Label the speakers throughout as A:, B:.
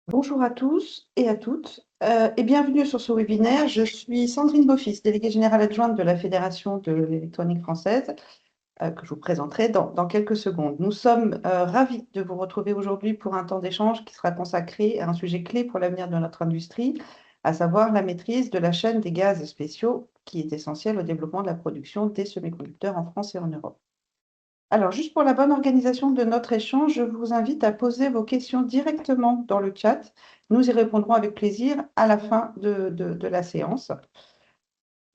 A: Bonjour à tous et à toutes et bienvenue sur ce webinaire. Je suis Sandrine Beaufils, déléguée générale adjointe de la Fédération de l'électronique française, que je vous présenterai dans quelques secondes. Nous sommes ravis de vous retrouver aujourd'hui pour un temps d'échange qui sera consacré à un sujet clé pour l'avenir de notre industrie, à savoir la maîtrise de la chaîne des gaz spéciaux, qui est essentielle au développement de la production des semi-conducteurs en France et en Europe. Alors, juste pour la bonne organisation de notre échange, je vous invite à poser vos questions directement dans le chat. Nous y répondrons avec plaisir à la fin de la séance.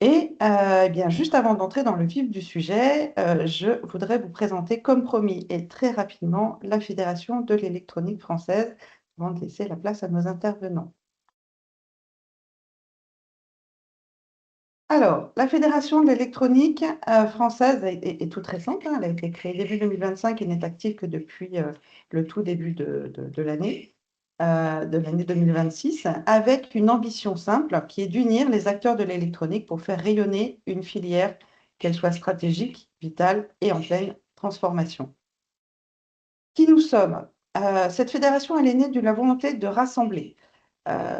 A: Et eh bien, juste avant d'entrer dans le vif du sujet, je voudrais vous présenter, comme promis et très rapidement, la Fédération de l'électronique française, avant de laisser la place à nos intervenants. Alors, la Fédération de l'électronique française est toute récente, hein. Elle a été créée début 2025 et n'est active que depuis le tout début de l'année 2026, avec une ambition simple qui est d'unir les acteurs de l'électronique pour faire rayonner une filière, qu'elle soit stratégique, vitale et en pleine transformation. Qui nous sommes? Cette fédération, elle est née de la volonté de rassembler.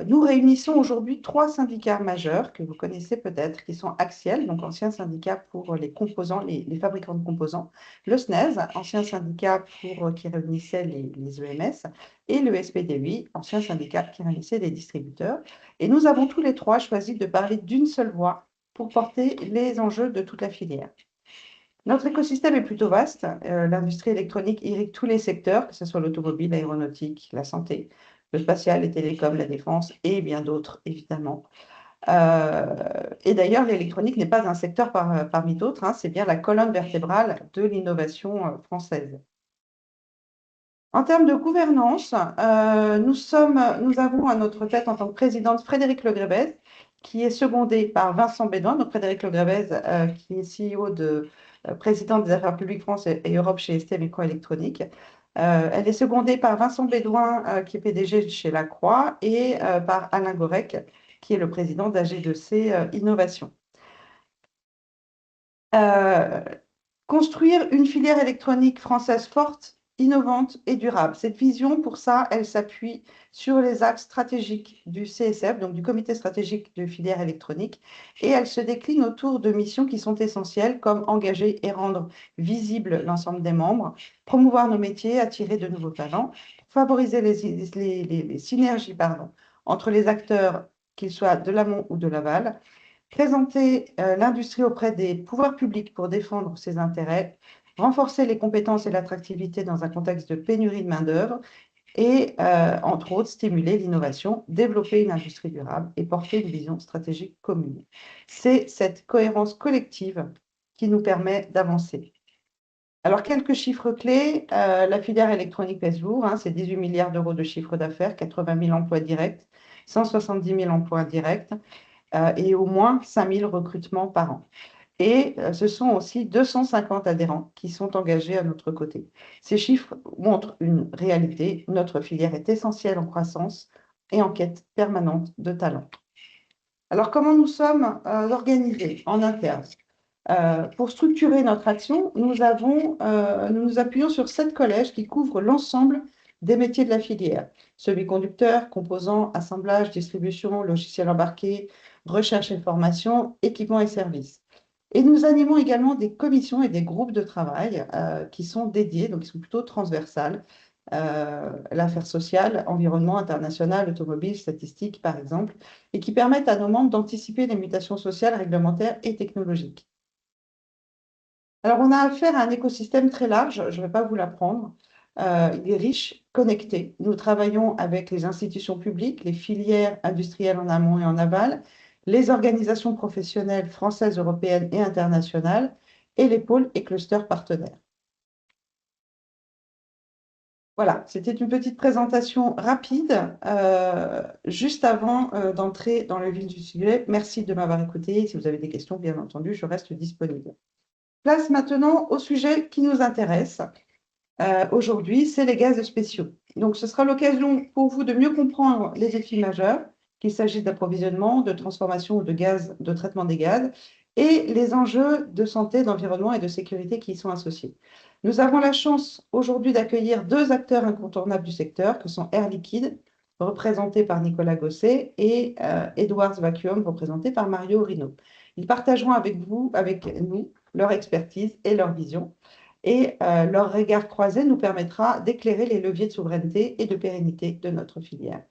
A: Nous réunissons aujourd'hui 3 syndicats majeurs que vous connaissez peut-être, qui sont Axiel, donc ancien syndicat pour les composants, les fabricants de composants, le SNES, ancien syndicat qui réunissait les EMS, et le SPDUI, ancien syndicat qui réunissait les distributeurs. Et nous avons tous les 3 choisi de parler d'une seule voix pour porter les enjeux de toute la filière. Notre écosystème est plutôt vaste. L'industrie électronique irrigue tous les secteurs, que ce soit l'automobile, l'aéronautique, la santé, le spatial, les télécoms, la défense et bien d'autres, évidemment. Et d'ailleurs, l'électronique n'est pas un secteur parmi d'autres, hein, c'est bien la colonne vertébrale de l'innovation française. En termes de gouvernance, nous avons à notre tête en tant que présidente Frédéric Legrebez, qui est secondé par Vincent Bédouin. Donc Frédéric Legrebez, qui est CEO président des affaires publiques France et Europe chez ST Microélectronique. Elle est secondée par Vincent Bédouin, qui est PDG chez Lacroix, et par Alain Gorec, qui est le président d'AG2C Innovation. Construire une filière électronique française forte, innovante et durable. Cette vision, pour ça, elle s'appuie sur les axes stratégiques du CSF, donc du Comité stratégique de filière électronique, et elle se décline autour de missions qui sont essentielles, comme engager et rendre visible l'ensemble des membres, promouvoir nos métiers, attirer de nouveaux talents, favoriser les synergies entre les acteurs, qu'ils soient de l'amont ou de l'aval, présenter l'industrie auprès des pouvoirs publics pour défendre ses intérêts, renforcer les compétences et l'attractivité dans un contexte de pénurie de main-d'œuvre et, entre autres, stimuler l'innovation, développer une industrie durable et porter une vision stratégique commune. C'est cette cohérence collective qui nous permet d'avancer. Alors, quelques chiffres clés. La filière électronique pèse lourd, hein, c'est 18 milliards d'euros de chiffre d'affaires, 80 000 emplois directs, 170 000 emplois indirects, et au moins 5 000 recrutements par an. Et ce sont aussi 250 adhérents qui sont engagés à notre côté. Ces chiffres montrent une réalité. Notre filière est essentielle en croissance et en quête permanente de talents. Alors, comment nous sommes organisés en interne? Pour structurer notre action, nous nous appuyons sur 7 collèges qui couvrent l'ensemble des métiers de la filière: semi-conducteurs, composants, assemblage, distribution, logiciels embarqués, recherche et formation, équipements et services. Et nous animons également des commissions et des groupes de travail qui sont dédiés, donc qui sont plutôt transversales, l'affaire sociale, environnement, international, automobile, statistique, par exemple, et qui permettent à nos membres d'anticiper les mutations sociales, réglementaires et technologiques. Alors, on a affaire à un écosystème très large, je ne vais pas vous l'apprendre. Il est riche, connecté. Nous travaillons avec les institutions publiques, les filières industrielles en amont et en aval, les organisations professionnelles françaises, européennes et internationales, et les pôles et clusters partenaires. Voilà, c'était une petite présentation rapide, juste avant d'entrer dans le vif du sujet. Merci de m'avoir écouté. Si vous avez des questions, bien entendu, je reste disponible. Place maintenant au sujet qui nous intéresse. Aujourd'hui, c'est les gaz spéciaux. Donc, ce sera l'occasion pour vous de mieux comprendre les défis majeurs, qu'il s'agisse d'approvisionnement, de transformation ou de traitement des gaz, et les enjeux de santé, d'environnement et de sécurité qui y sont associés. Nous avons la chance aujourd'hui d'accueillir 2 acteurs incontournables du secteur, que sont Air Liquide, représenté par Nicolas Gosset, et Edwards Vacuum, représenté par Mario Rino. Ils partageront avec nous, leur expertise et leur vision. Et leur regard croisé nous permettra d'éclairer les leviers de souveraineté et de pérennité de notre filière.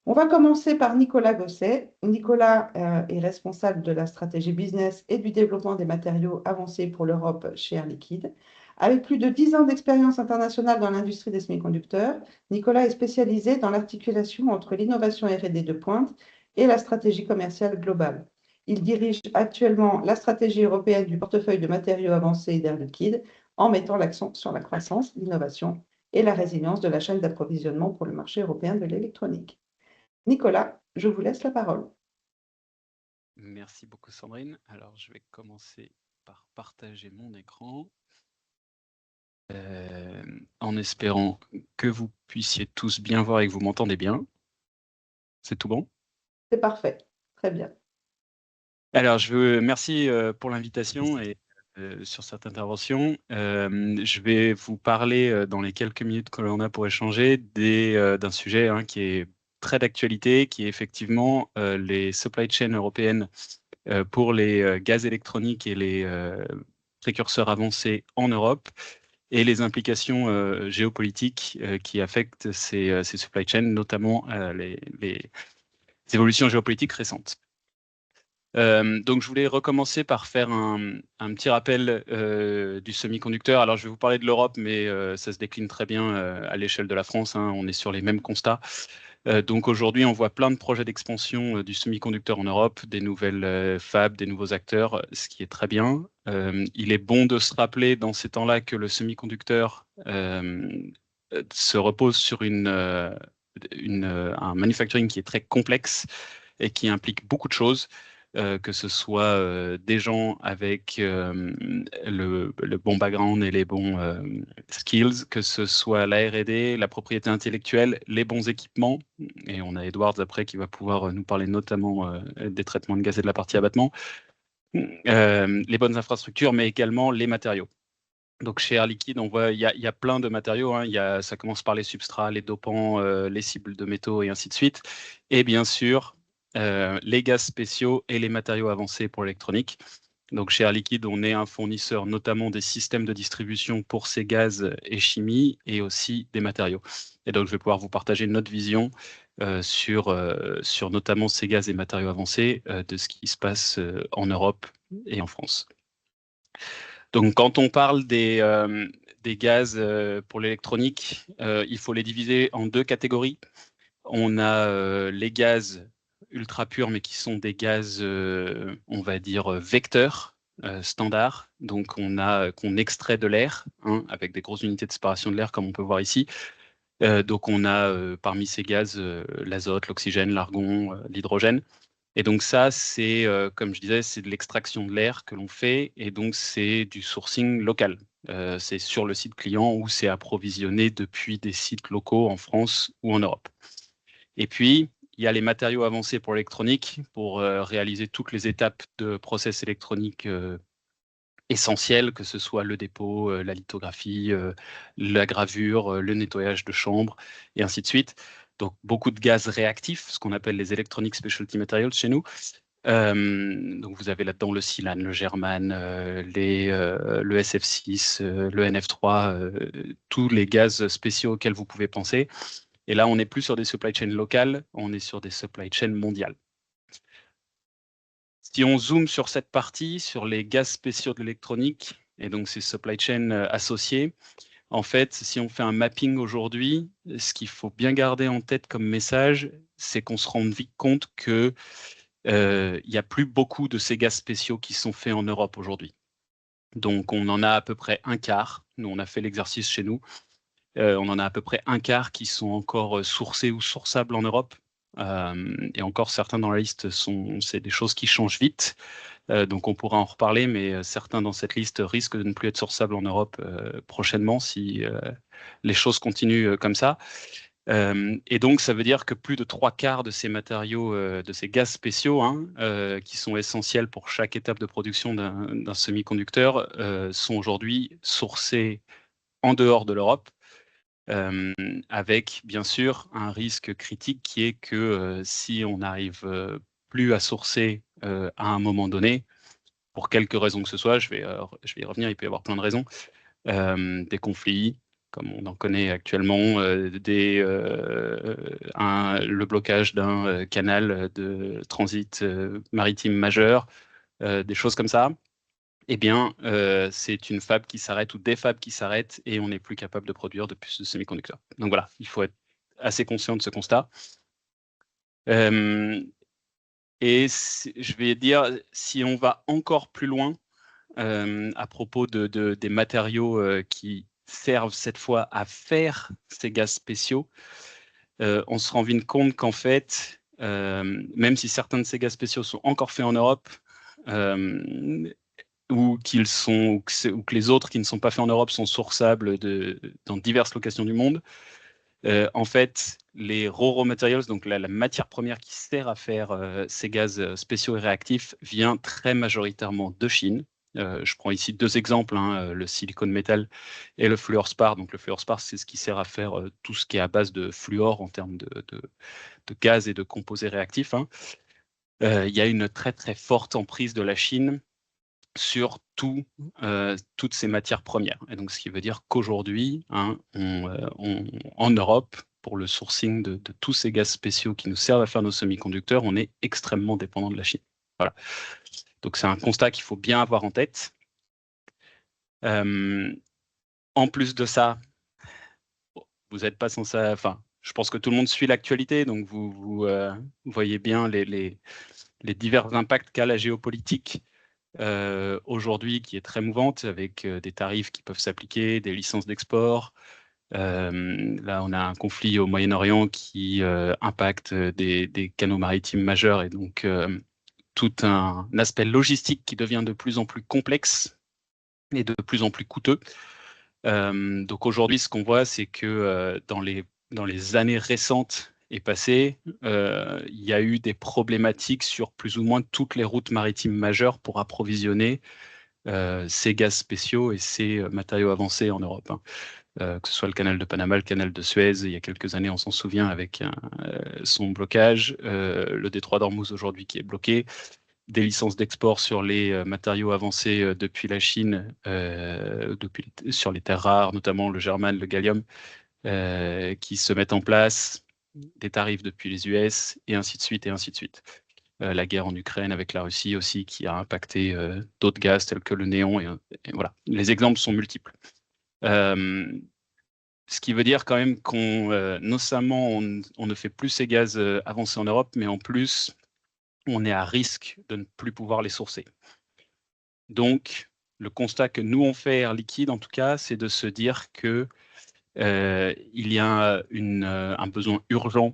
A: On va commencer par Nicolas Gosset. Nicolas est responsable de la stratégie business et du développement des matériaux avancés pour l'Europe chez Air Liquide. Avec plus de 10 ans d'expérience internationale dans l'industrie des semi-conducteurs, Nicolas est spécialisé dans l'articulation entre l'innovation R&D de pointe et la stratégie commerciale globale. Il dirige actuellement la stratégie européenne du portefeuille de matériaux avancés d'Air Liquide en mettant l'accent sur la croissance, l'innovation et la résilience de la chaîne d'approvisionnement pour le marché européen de l'électronique. Nicolas, je vous laisse la parole.
B: Merci beaucoup Sandrine. Alors je vais commencer par partager mon écran en espérant que vous puissiez tous bien voir et que vous m'entendez bien. C'est tout bon?
A: C'est parfait, très bien.
B: Alors merci pour l'invitation et sur cette intervention. Je vais vous parler dans les quelques minutes que l'on a pour échanger d'un sujet qui est très d'actualité, qui est effectivement les supply chains européennes pour les gaz électroniques et les précurseurs avancés en Europe et les implications géopolitiques qui affectent ces supply chains, notamment les évolutions géopolitiques récentes. Donc, je voulais recommencer par faire un petit rappel du semi-conducteur. Alors, je vais vous parler de l'Europe, mais ça se décline très bien à l'échelle de la France. On est sur les mêmes constats. Donc, aujourd'hui, on voit plein de projets d'expansion du semi-conducteur en Europe, des nouvelles fabs, des nouveaux acteurs, ce qui est très bien. Il est bon de se rappeler dans ces temps-là que le semi-conducteur se repose sur un manufacturing qui est très complexe et qui implique beaucoup de choses. Que ce soit des gens avec le bon background et les bons skills, que ce soit la R&D, la propriété intellectuelle, les bons équipements. Et on a Edwards après qui va pouvoir nous parler notamment des traitements de gaz et de la partie abattement. Les bonnes infrastructures, mais également les matériaux. Donc chez Air Liquide, on voit il y a plein de matériaux. Ça commence par les substrats, les dopants, les cibles de métaux et ainsi de suite. Et bien sûr, les gaz spéciaux et les matériaux avancés pour l'électronique. Donc chez Air Liquide, on est un fournisseur notamment des systèmes de distribution pour ces gaz et chimie et aussi des matériaux. Et donc je vais pouvoir vous partager notre vision sur notamment ces gaz et matériaux avancés de ce qui se passe en Europe et en France. Donc quand on parle des gaz pour l'électronique, il faut les diviser en deux catégories. On a les gaz ultra purs, mais qui sont des gaz, on va dire, vecteurs standards. Donc, qu'on extrait de l'air, avec des grosses unités de séparation de l'air, comme on peut voir ici. Donc, on a parmi ces gaz l'azote, l'oxygène, l'argon, l'hydrogène. Et donc ça, c'est, comme je disais, c'est de l'extraction de l'air que l'on fait, et donc c'est du sourcing local. C'est sur le site client ou c'est approvisionné depuis des sites locaux en France ou en Europe. Et puis, il y a les matériaux avancés pour l'électronique, pour réaliser toutes les étapes de process électronique essentielles, que ce soit le dépôt, la lithographie, la gravure, le nettoyage de chambre, et ainsi de suite. Donc, beaucoup de gaz réactifs, ce qu'on appelle les Electronic Specialty Materials chez nous. Donc, vous avez là-dedans le silane, le germane, le SF6, le NF3, tous les gaz spéciaux auxquels vous pouvez penser. Et là, on n'est plus sur des supply chains locales, on est sur des supply chains mondiales. Si on zoome sur cette partie, sur les gaz spéciaux de l'électronique, et donc ces supply chains associés, en fait, si on fait un mapping aujourd'hui, ce qu'il faut bien garder en tête comme message, c'est qu'on se rend vite compte qu'il n'y a plus beaucoup de ces gaz spéciaux qui sont faits en Europe aujourd'hui. Donc, on en a à peu près un quart. Nous, on a fait l'exercice chez nous. On en a à peu près un quart qui sont encore sourcés ou sourçables en Europe. Et encore certains dans la liste c'est des choses qui changent vite. Donc on pourra en reparler, mais certains dans cette liste risquent de ne plus être sourçables en Europe prochainement si les choses continuent comme ça. Et donc ça veut dire que plus de 3/4 de ces matériaux, de ces gaz spéciaux, qui sont essentiels pour chaque étape de production d'un semi-conducteur, sont aujourd'hui sourcés en dehors de l'Europe. avec bien sûr un risque critique qui est que si on n'arrive plus à sourcer à un moment donné, pour quelque raison que ce soit, je vais y revenir, il peut y avoir plein de raisons, des conflits, comme on en connaît actuellement, le blocage d'un canal de transit maritime majeur, des choses comme ça, eh bien, c'est une fab qui s'arrête ou des fabs qui s'arrêtent et on n'est plus capable de produire de puces de semi-conducteurs. Donc voilà, il faut être assez conscient de ce constat. Et je vais dire, si on va encore plus loin à propos des matériaux qui servent cette fois à faire ces gaz spéciaux, on se rend vite compte qu'en fait, même si certains de ces gaz spéciaux sont encore faits en Europe, ou que les autres qui ne sont pas faits en Europe sont sourçables dans diverses locations du monde, en fait, les raw materials, donc la matière première qui sert à faire ces gaz spéciaux et réactifs, vient très majoritairement de Chine. Je prends ici deux exemples, le silicone métal et le fluorspar. Donc le fluorspar, c'est ce qui sert à faire tout ce qui est à base de fluor en termes de gaz et de composés réactifs. Il y a une très très forte emprise de la Chine sur toutes ces matières premières. Et donc, ce qui veut dire qu'aujourd'hui, en Europe, pour le sourcing de tous ces gaz spéciaux qui nous servent à faire nos semi-conducteurs, on est extrêmement dépendant de la Chine. Voilà. Donc, c'est un constat qu'il faut bien avoir en tête. En plus de ça, vous n'êtes pas censé... Enfin, je pense que tout le monde suit l'actualité, donc vous voyez bien les divers impacts qu'a la géopolitique aujourd'hui, qui est très mouvante, avec des tarifs qui peuvent s'appliquer, des licences d'export. Là, on a un conflit au Moyen-Orient qui impacte des canaux maritimes majeurs et donc tout un aspect logistique qui devient de plus en plus complexe et de plus en plus coûteux. Donc aujourd'hui, ce qu'on voit, c'est que dans les années récentes et passées, il y a eu des problématiques sur plus ou moins toutes les routes maritimes majeures pour approvisionner ces gaz spéciaux et ces matériaux avancés en Europe. Que ce soit le canal de Panama, le canal de Suez, il y a quelques années, on s'en souvient, avec son blocage, le détroit d'Ormuz aujourd'hui qui est bloqué, des licences d'export sur les matériaux avancés depuis la Chine, sur les terres rares, notamment le germane, le gallium, qui se mettent en place, des tarifs depuis les US, et ainsi de suite, et ainsi de suite. La guerre en Ukraine avec la Russie aussi, qui a impacté d'autres gaz tels que le néon, et voilà. Les exemples sont multiples. Ce qui veut dire quand même qu'on, non seulement on ne fait plus ces gaz avancés en Europe, mais en plus, on est à risque de ne plus pouvoir les sourcer. Donc, le constat que nous on fait Air Liquide, en tout cas, c'est de se dire que il y a un besoin urgent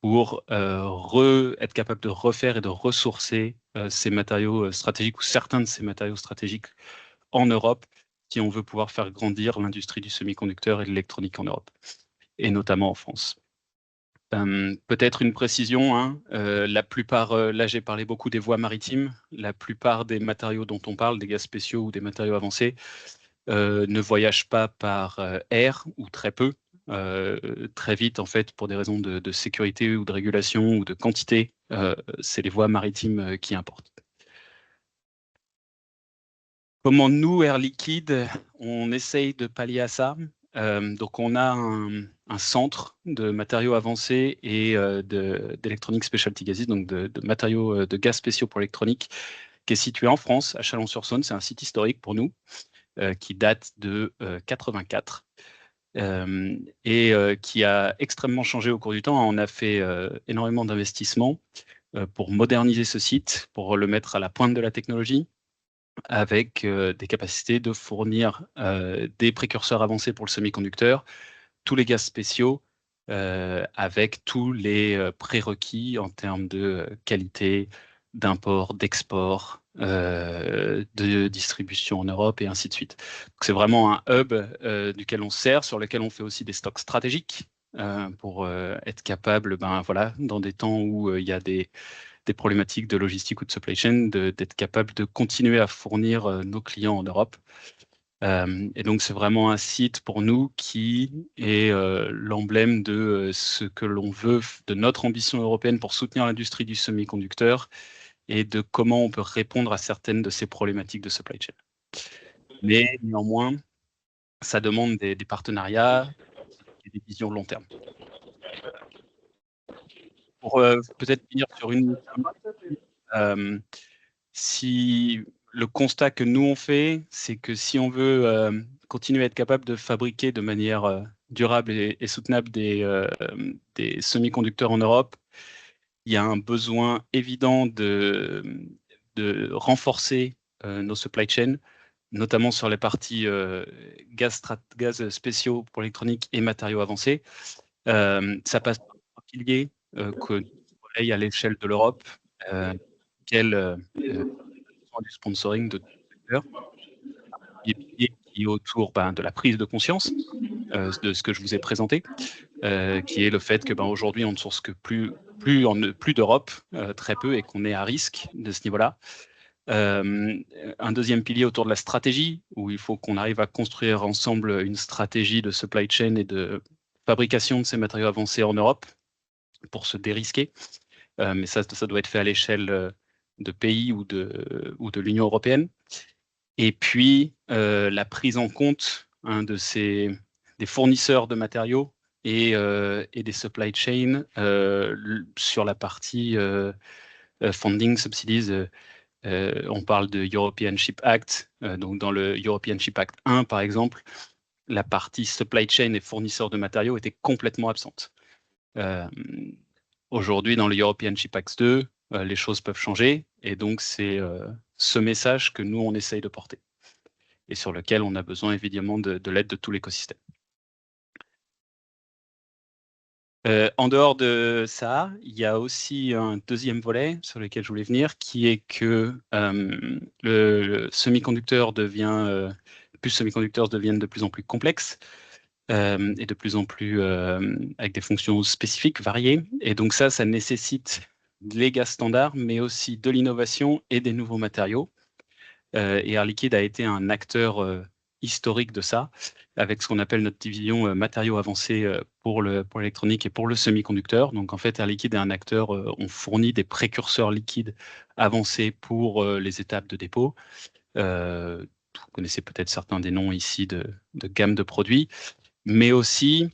B: pour être capable de refaire et de ressourcer ces matériaux stratégiques ou certains de ces matériaux stratégiques en Europe si on veut pouvoir faire grandir l'industrie du semi-conducteur et de l'électronique en Europe, et notamment en France. Peut-être une précision, la plupart, là j'ai parlé beaucoup des voies maritimes, la plupart des matériaux dont on parle, des gaz spéciaux ou des matériaux avancés, ne voyagent pas par air ou très peu. Très vite, en fait, pour des raisons de sécurité ou de régulation ou de quantité, c'est les voies maritimes qui importent. Comment nous, Air Liquide, on essaye de pallier à ça? Donc, on a un centre de matériaux avancés et d'électronique specialty gases, donc de matériaux de gaz spéciaux pour l'électronique, qui est situé en France, à Chalon-sur-Saône. C'est un site historique pour nous, qui date de 84 et qui a extrêmement changé au cours du temps. On a fait énormément d'investissements pour moderniser ce site, pour le mettre à la pointe de la technologie, avec des capacités de fournir des précurseurs avancés pour le semi-conducteur, tous les gaz spéciaux, avec tous les prérequis en termes de qualité, d'import, d'export, de distribution en Europe et ainsi de suite. C'est vraiment un hub duquel on sert, sur lequel on fait aussi des stocks stratégiques pour être capable, voilà, dans des temps où il y a des problématiques de logistique ou de supply chain, d'être capable de continuer à fournir nos clients en Europe. Et donc, c'est vraiment un site pour nous qui est l'emblème de ce que l'on veut, de notre ambition européenne pour soutenir l'industrie du semi-conducteur et de comment on peut répondre à certaines de ces problématiques de supply chain. Mais néanmoins, ça demande des partenariats et des visions long terme. Pour peut-être finir sur une si le constat que nous on fait, c'est que si on veut continuer à être capable de fabriquer de manière durable et soutenable des semi-conducteurs en Europe, il y a un besoin évident de renforcer nos supply chains, notamment sur les parties gaz spéciaux pour l'électronique et matériaux avancés. Ça passe par un pilier que nous relaye à l'échelle de l'Europe, quel du sponsoring de secteur, et qui est autour de la prise de conscience de ce que je vous ai présenté, qui est le fait que aujourd'hui on ne source que plus d'Europe, très peu, et qu'on est à risque de ce niveau-là. Un deuxième pilier autour de la stratégie, où il faut qu'on arrive à construire ensemble une stratégie de supply chain et de fabrication de ces matériaux avancés en Europe pour se dérisquer. Mais ça doit être fait à l'échelle de pays ou de l'Union européenne. Et puis, la prise en compte des fournisseurs de matériaux et des supply chains sur la partie funding, subsidies. On parle de European Chip Act. Donc, dans le European Chip Act 1, par exemple, la partie supply chain et fournisseurs de matériaux était complètement absente. Aujourd'hui, dans le European Chip Act 2, les choses peuvent changer. Et donc, c'est ce message que nous, on essaye de porter et sur lequel on a besoin évidemment de l'aide de tout l'écosystème. En dehors de ça, il y a aussi un deuxième volet sur lequel je voulais venir, qui est que le semi-conducteur plus semi-conducteurs deviennent de plus en plus complexes et de plus en plus avec des fonctions spécifiques, variées. Et donc ça nécessite les gaz standards, mais aussi de l'innovation et des nouveaux matériaux. Et Air Liquide a été un acteur historique de ça, avec ce qu'on appelle notre division matériaux avancés pour l'électronique et pour le semi-conducteur. Donc en fait, Air Liquide est un acteur, on fournit des précurseurs liquides avancés pour les étapes de dépôt. Vous connaissez peut-être certains des noms ici de gamme de produits, mais aussi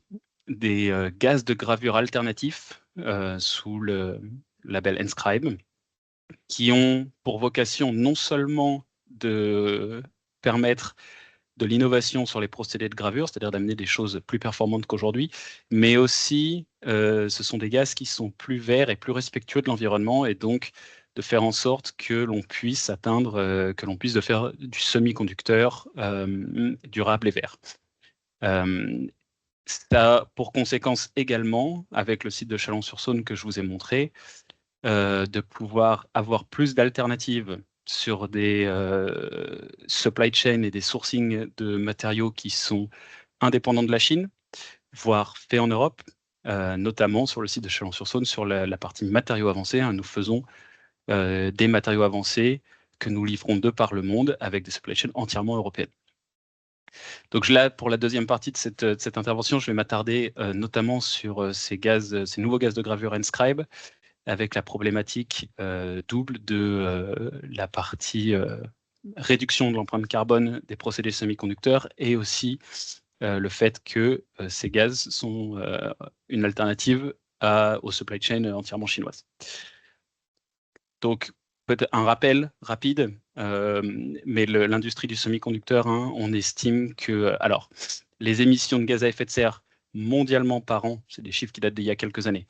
B: des gaz de gravure alternatifs sous le label Enscribe, qui ont pour vocation non seulement de permettre de l'innovation sur les procédés de gravure, c'est-à-dire d'amener des choses plus performantes qu'aujourd'hui, mais aussi ce sont des gaz qui sont plus verts et plus respectueux de l'environnement, et donc de faire en sorte que l'on puisse de faire du semi-conducteur durable et vert. Ça a pour conséquence également, avec le site de Chalon-sur-Saône que je vous ai montré, de pouvoir avoir plus d'alternatives sur des supply chain et des sourcing de matériaux qui sont indépendants de la Chine, voire faits en Europe, notamment sur le site de Chalon-sur-Saône, sur la partie matériaux avancés. Nous faisons des matériaux avancés que nous livrons de par le monde avec des supply chains entièrement européennes. Donc là, pour la deuxième partie de cette intervention, je vais m'attarder notamment sur ces nouveaux gaz de gravure Enscribe, avec la problématique double de la partie réduction de l'empreinte carbone des procédés semi-conducteurs, et aussi le fait que ces gaz sont une alternative aux supply chains entièrement chinoises. Donc, peut-être un rappel rapide, mais l'industrie du semi-conducteur, on estime que les émissions de gaz à effet de serre mondialement par an, c'est des chiffres qui datent d'il y a quelques années,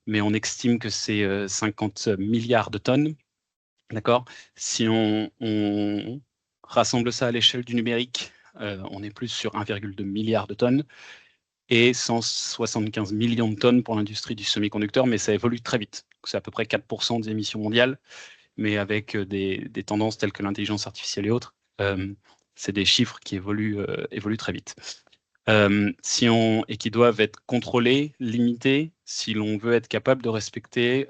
B: mais on estime que c'est 50 milliards de tonnes. D'accord ? Si on rassemble ça à l'échelle du numérique, on est plus sur 1,2 milliard de tonnes et 175 millions de tonnes pour l'industrie du semi-conducteur, mais ça évolue très vite. C'est à peu près 4% des émissions mondiales, mais avec des tendances telles que l'intelligence artificielle et autres, c'est des chiffres qui évoluent très vite. Et qui doivent être contrôlés, limités, si l'on veut être capable de respecter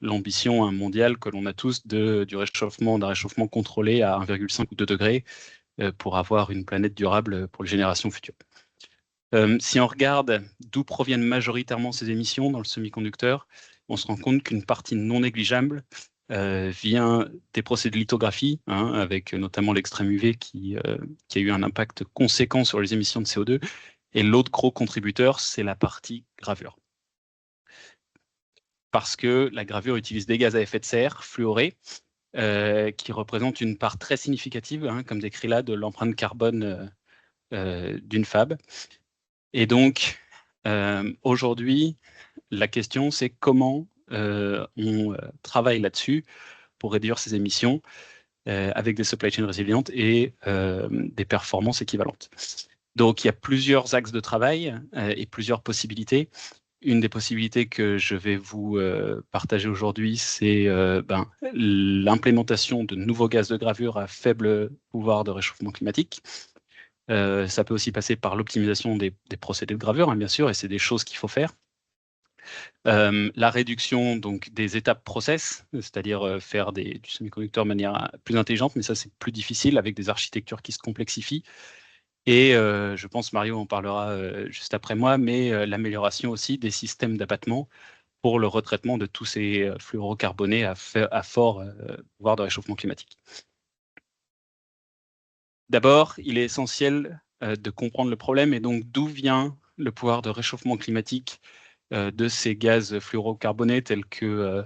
B: l'ambition mondiale que l'on a tous d'un réchauffement contrôlé à 1,5 ou 2 degrés, pour avoir une planète durable pour les générations futures. Si on regarde d'où proviennent majoritairement ces émissions dans le semi-conducteur, on se rend compte qu'une partie non négligeable vient des procédés de lithographie, avec notamment l'extrême UV qui a eu un impact conséquent sur les émissions de CO2. Et l'autre gros contributeur, c'est la partie gravure. Parce que la gravure utilise des gaz à effet de serre fluorés, qui représentent une part très significative, comme décrit là, de l'empreinte carbone d'une fab. Et donc, aujourd'hui, la question, c'est comment on travaille là-dessus pour réduire ces émissions avec des supply chains résilientes et des performances équivalentes. Donc, il y a plusieurs axes de travail et plusieurs possibilités. Une des possibilités que je vais vous partager aujourd'hui, c'est l'implémentation de nouveaux gaz de gravure à faible pouvoir de réchauffement climatique. Ça peut aussi passer par l'optimisation des procédés de gravure, bien sûr, et c'est des choses qu'il faut faire. La réduction donc, des étapes process, c'est-à-dire faire du semi-conducteur de manière plus intelligente, mais ça c'est plus difficile avec des architectures qui se complexifient. Et je pense Mario en parlera juste après moi, mais l'amélioration aussi des systèmes d'abattement pour le retraitement de tous ces fluorocarbonés à fort pouvoir de réchauffement climatique. D'abord, il est essentiel de comprendre le problème et donc d'où vient le pouvoir de réchauffement climatique de ces gaz fluorocarbonés tels que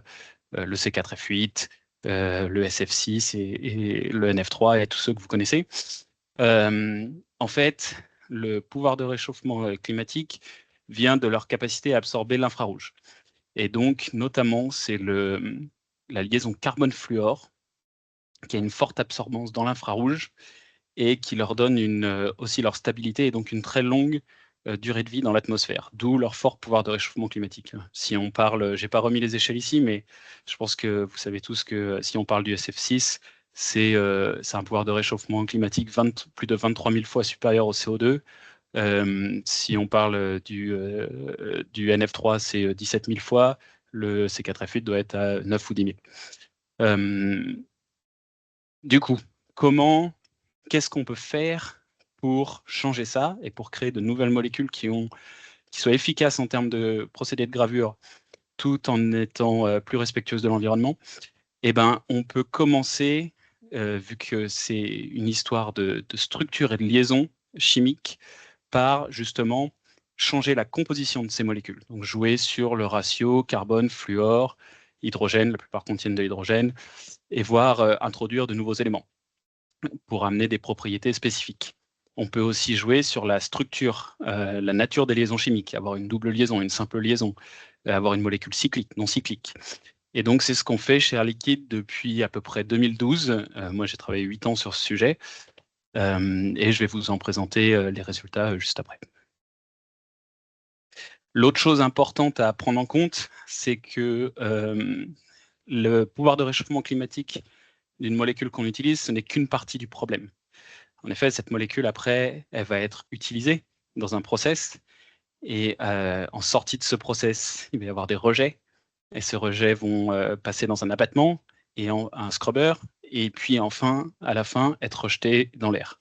B: le C4F8, le SF6 et le NF3 et tous ceux que vous connaissez. En fait, le pouvoir de réchauffement climatique vient de leur capacité à absorber l'infrarouge. Et donc, notamment, c'est la liaison carbone-fluor qui a une forte absorbance dans l'infrarouge et qui leur donne aussi leur stabilité et donc une très longue durée de vie dans l'atmosphère, d'où leur fort pouvoir de réchauffement climatique. Si on parle, j'ai pas remis les échelles ici, mais je pense que vous savez tous que si on parle du SF6, c'est un pouvoir de réchauffement climatique plus de 23 000 fois supérieur au CO2. Si on parle du NF3, c'est 17 000 fois. Le C4F8 doit être à 9 ou 10 000. Du coup, qu'est-ce qu'on peut faire pour changer ça et pour créer de nouvelles molécules qui soient efficaces en termes de procédés de gravure tout en étant plus respectueuses de l'environnement? Eh ben, on peut commencer, vu que c'est une histoire de structure et de liaison chimique, par justement changer la composition de ces molécules. Donc jouer sur le ratio carbone, fluor, hydrogène, la plupart contiennent de l'hydrogène, et voir introduire de nouveaux éléments pour amener des propriétés spécifiques. On peut aussi jouer sur la structure, la nature des liaisons chimiques, avoir une double liaison, une simple liaison, avoir une molécule cyclique, non cyclique. Et donc, c'est ce qu'on fait chez Air Liquide depuis à peu près 2012. Moi, j'ai travaillé 8 ans sur ce sujet et je vais vous en présenter les résultats juste après. L'autre chose importante à prendre en compte, c'est que le pouvoir de réchauffement climatique d'une molécule qu'on utilise, ce n'est qu'une partie du problème. En effet, cette molécule, après, elle va être utilisée dans un process et en sortie de ce process, il va y avoir des rejets et ces rejets vont passer dans un abattement et un scrubber et puis enfin, à la fin, être rejetés dans l'air.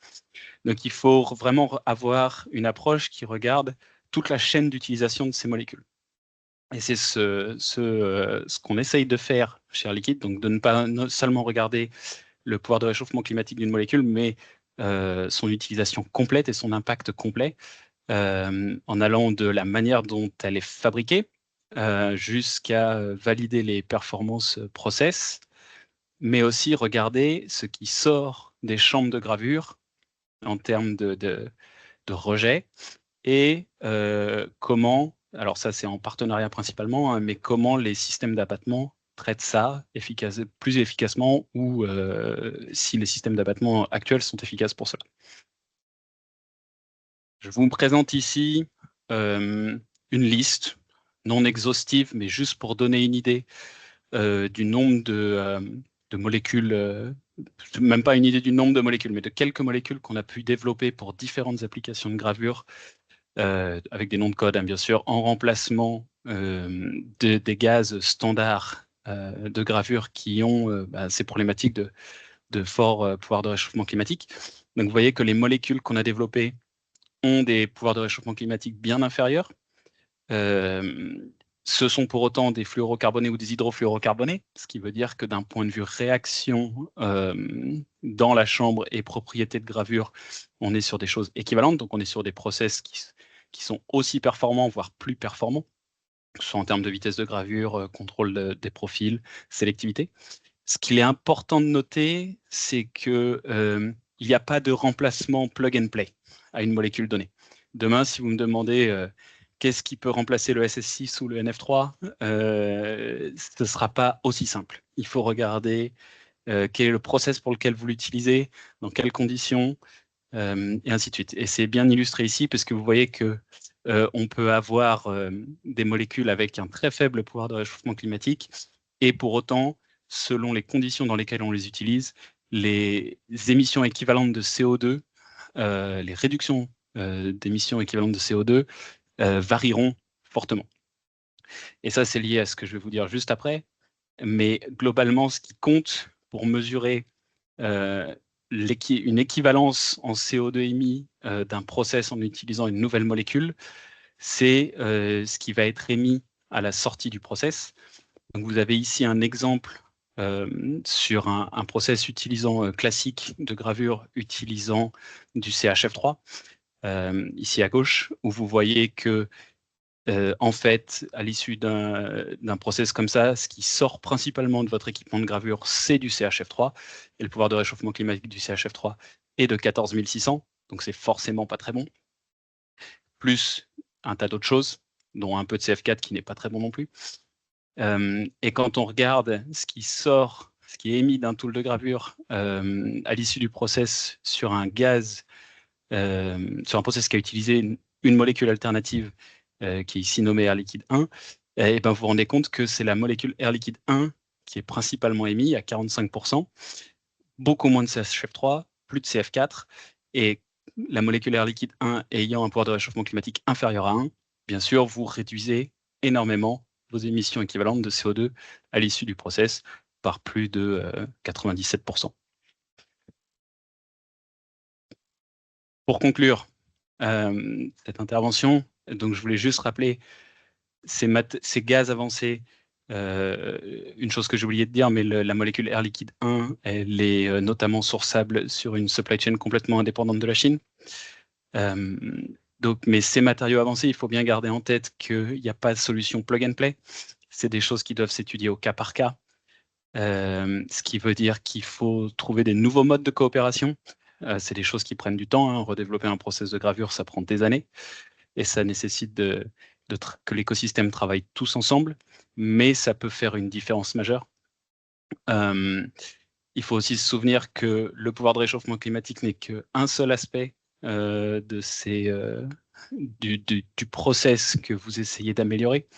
B: Donc, il faut vraiment avoir une approche qui regarde toute la chaîne d'utilisation de ces molécules. Et c'est ce qu'on essaye de faire chez Air Liquide, donc de ne pas seulement regarder le pouvoir de réchauffement climatique d'une molécule, mais son utilisation complète et son impact complet, en allant de la manière dont elle est fabriquée jusqu'à valider les performances process, mais aussi regarder ce qui sort des chambres de gravure en termes de rejet et comment, alors ça c'est en partenariat principalement, mais comment les systèmes d'abattement traitent ça plus efficacement ou si les systèmes d'abattement actuels sont efficaces pour cela. Je vous présente ici une liste non exhaustive, mais juste pour donner une idée du nombre de molécules, même pas une idée du nombre de molécules, mais de quelques molécules qu'on a pu développer pour différentes applications de gravure, avec des noms de code, bien sûr, en remplacement des gaz standards de gravure qui ont ces problématiques de fort pouvoir de réchauffement climatique. Donc, vous voyez que les molécules qu'on a développées ont des pouvoirs de réchauffement climatique bien inférieurs. Ce sont pour autant des fluorocarbonés ou des hydrofluorocarbonés, ce qui veut dire que d'un point de vue réaction dans la chambre et propriété de gravure, on est sur des choses équivalentes. Donc, on est sur des process qui sont aussi performants, voire plus performants, que ce soit en termes de vitesse de gravure, contrôle des profils, sélectivité. Ce qu'il est important de noter, c'est qu'il n'y a pas de remplacement plug and play à une molécule donnée. Demain, si vous me demandez qu'est-ce qui peut remplacer le SS6 ou le NF3, ce ne sera pas aussi simple. Il faut regarder quel est le process pour lequel vous l'utilisez, dans quelles conditions, et ainsi de suite. Et c'est bien illustré ici, parce que vous voyez que on peut avoir des molécules avec un très faible pouvoir de réchauffement climatique, et pour autant, selon les conditions dans lesquelles on les utilise, les émissions équivalentes de CO2, les réductions d'émissions équivalentes de CO2 varieront fortement. Et ça, c'est lié à ce que je vais vous dire juste après. Mais globalement, ce qui compte pour mesurer une équivalence en CO2 émis d'un process en utilisant une nouvelle molécule, c'est ce qui va être émis à la sortie du process. Donc, vous avez ici un exemple sur un process utilisant classique de gravure utilisant du CHF3, ici à gauche, où vous voyez que en fait, à l'issue d'un process comme ça, ce qui sort principalement de votre équipement de gravure, c'est du CHF3. Et le pouvoir de réchauffement climatique du CHF3 est de 14 600, donc c'est forcément pas très bon. Plus un tas d'autres choses, dont un peu de CF4 qui n'est pas très bon non plus. Et quand on regarde ce qui sort, ce qui est émis d'un tool de gravure à l'issue du process sur un gaz, sur un process qui a utilisé une molécule alternative qui est ici nommée Air Liquide 1, et ben vous vous rendez compte que c'est la molécule Air Liquide 1 qui est principalement émise à 45%, beaucoup moins de CHF3, plus de CF4, et la molécule Air Liquide 1 ayant un pouvoir de réchauffement climatique inférieur à 1, bien sûr, vous réduisez énormément vos émissions équivalentes de CO2 à l'issue du process par plus de 97%. Pour conclure cette intervention, donc je voulais juste rappeler ces gaz avancés. Une chose que j'ai oublié de dire, mais la molécule Air Liquide 1, elle est notamment sourçable sur une supply chain complètement indépendante de la Chine. Mais ces matériaux avancés, il faut bien garder en tête qu'il n'y a pas de solution plug and play. C'est des choses qui doivent s'étudier au cas par cas, ce qui veut dire qu'il faut trouver des nouveaux modes de coopération. C'est des choses qui prennent du temps, hein. Redévelopper un process de gravure, ça prend des années, et ça nécessite que l'écosystème travaille tous ensemble, mais ça peut faire une différence majeure. Il faut aussi se souvenir que le pouvoir de réchauffement climatique n'est qu'un seul aspect du process que vous essayez d'améliorer.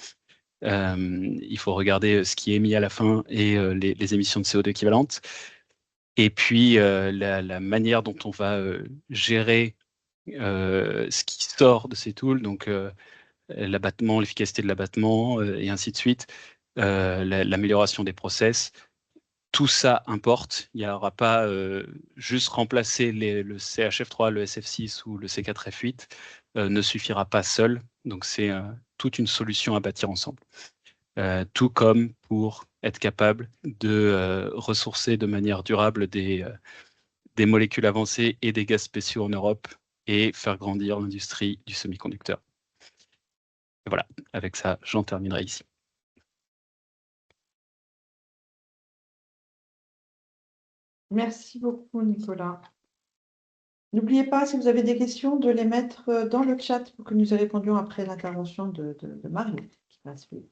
B: Il faut regarder ce qui est mis à la fin et les émissions de CO2 équivalentes. Et puis, la manière dont on va gérer ce qui sort de ces tools, donc l'abattement, l'efficacité de l'abattement, et ainsi de suite, l'amélioration des process, tout ça importe. Il n'y aura pas juste remplacer le CHF3, le SF6 ou le C4F8 ne suffira pas seul. Donc, c'est toute une solution à bâtir ensemble. Tout comme pour être capable de ressourcer de manière durable des molécules avancées et des gaz spéciaux en Europe et faire grandir l'industrie du semi-conducteur. Et voilà, avec ça, j'en terminerai ici.
A: Merci beaucoup, Nicolas. N'oubliez pas, si vous avez des questions, de les mettre dans le chat pour que nous y répondions après l'intervention de Mario, qui va suivre.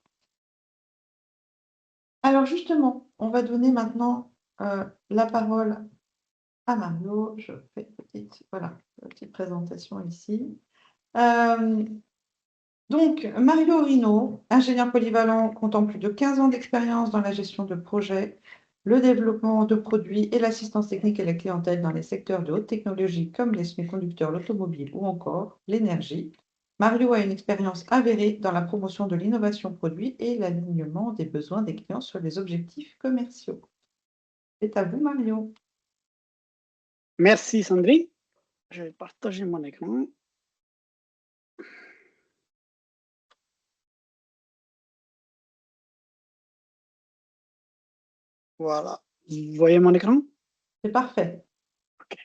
A: Alors justement, on va donner maintenant la parole à Mario. Je fais une petite présentation ici. Donc, Mario Rino, ingénieur polyvalent comptant plus de 15 ans d'expérience dans la gestion de projets, le développement de produits et l'assistance technique et la clientèle dans les secteurs de haute technologie comme les semi-conducteurs, l'automobile ou encore l'énergie. Mario a une expérience avérée dans la promotion de l'innovation produit et l'alignement des besoins des clients sur les objectifs commerciaux. C'est à vous, Mario.
C: Merci, Sandrine. Je vais partager mon écran. Voilà. Vous voyez mon écran?
A: C'est parfait.
C: OK.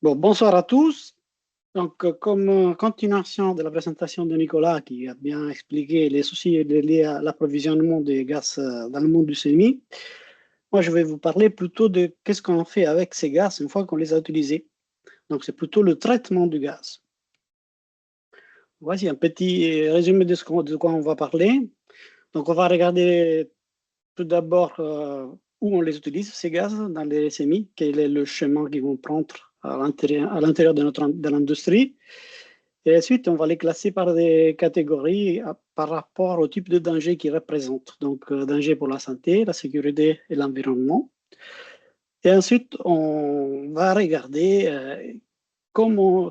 C: Bon, bonsoir à tous. Donc, comme continuation de la présentation de Nicolas, qui a bien expliqué les soucis liés à l'approvisionnement des gaz dans le monde du semi, moi, je vais vous parler plutôt de qu'est-ce qu'on fait avec ces gaz une fois qu'on les a utilisés. Donc, c'est plutôt le traitement du gaz. Voici un petit résumé de quoi on va parler. Donc, on va regarder tout d'abord où on les utilise, ces gaz, dans les SMI, quel est le chemin qu'ils vont prendre à l'intérieur de l'industrie. Et ensuite, on va les classer par des catégories par rapport au type de danger qu'ils représentent. Donc, danger pour la santé, la sécurité et l'environnement. Et ensuite, on va regarder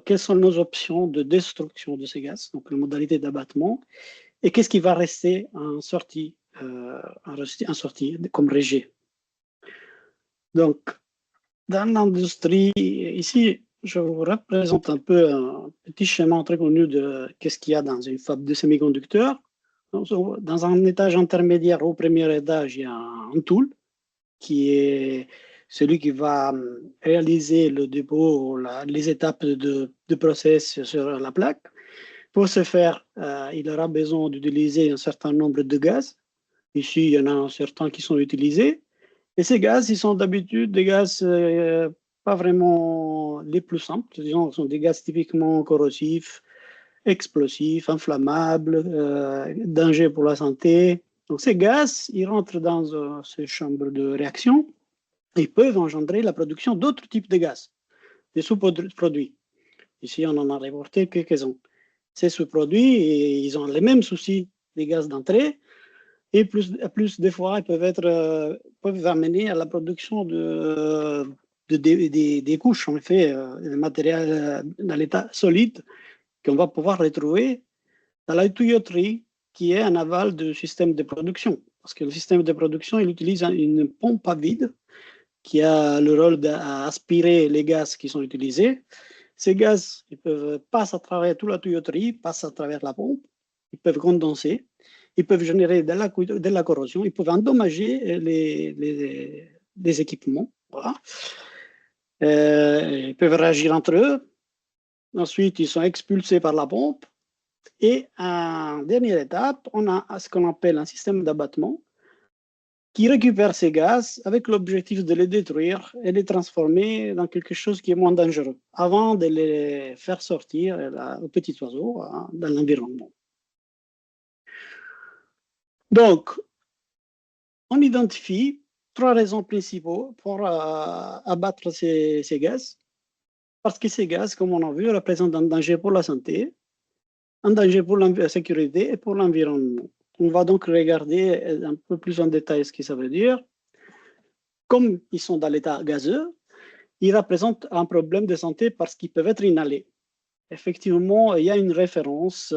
C: quelles sont nos options de destruction de ces gaz, donc les modalités d'abattement, et qu'est-ce qui va rester en sortie comme rejet. Donc, dans l'industrie, ici, je vous représente un peu un petit schéma très connu de qu'est-ce qu'il y a dans une fab de semi-conducteurs. Dans un étage intermédiaire, au premier étage, il y a un tool qui est celui qui va réaliser le dépôt, les étapes de process sur la plaque. Pour ce faire, il aura besoin d'utiliser un certain nombre de gaz. Ici, il y en a certains qui sont utilisés. Et ces gaz, ils sont d'habitude des gaz pas vraiment les plus simples. Disons, ce sont des gaz typiquement corrosifs, explosifs, inflammables, dangers pour la santé. Donc ces gaz, ils rentrent dans ces chambres de réaction et peuvent engendrer la production d'autres types de gaz, des sous-produits. Ici, on en a reporté quelques-uns. Ces sous-produits, ils ont les mêmes soucis des gaz d'entrée, et plus des fois, ils peuvent amener à la production des couches, en fait, de matériel dans l'état solide qu'on va pouvoir retrouver dans la tuyauterie qui est en aval du système de production. Parce que le système de production, il utilise une pompe à vide qui a le rôle d'aspirer les gaz qui sont utilisés. Ces gaz, ils peuvent passer à travers toute la tuyauterie, passent à travers la pompe, ils peuvent condenser, ils peuvent générer de la corrosion, ils peuvent endommager les équipements. Voilà. Ils peuvent réagir entre eux. Ensuite, ils sont expulsés par la pompe. Et en dernière étape, on a ce qu'on appelle un système d'abattement qui récupère ces gaz avec l'objectif de les détruire et les transformer dans quelque chose qui est moins dangereux, avant de les faire sortir aux petits oiseaux dans l'environnement. Donc, on identifie 3 raisons principales pour abattre ces gaz, parce que ces gaz, comme on a vu, représentent un danger pour la santé, un danger pour la sécurité et pour l'environnement. On va donc regarder un peu plus en détail ce que ça veut dire. Comme ils sont dans l'état gazeux, ils représentent un problème de santé parce qu'ils peuvent être inhalés. Effectivement, il y a une référence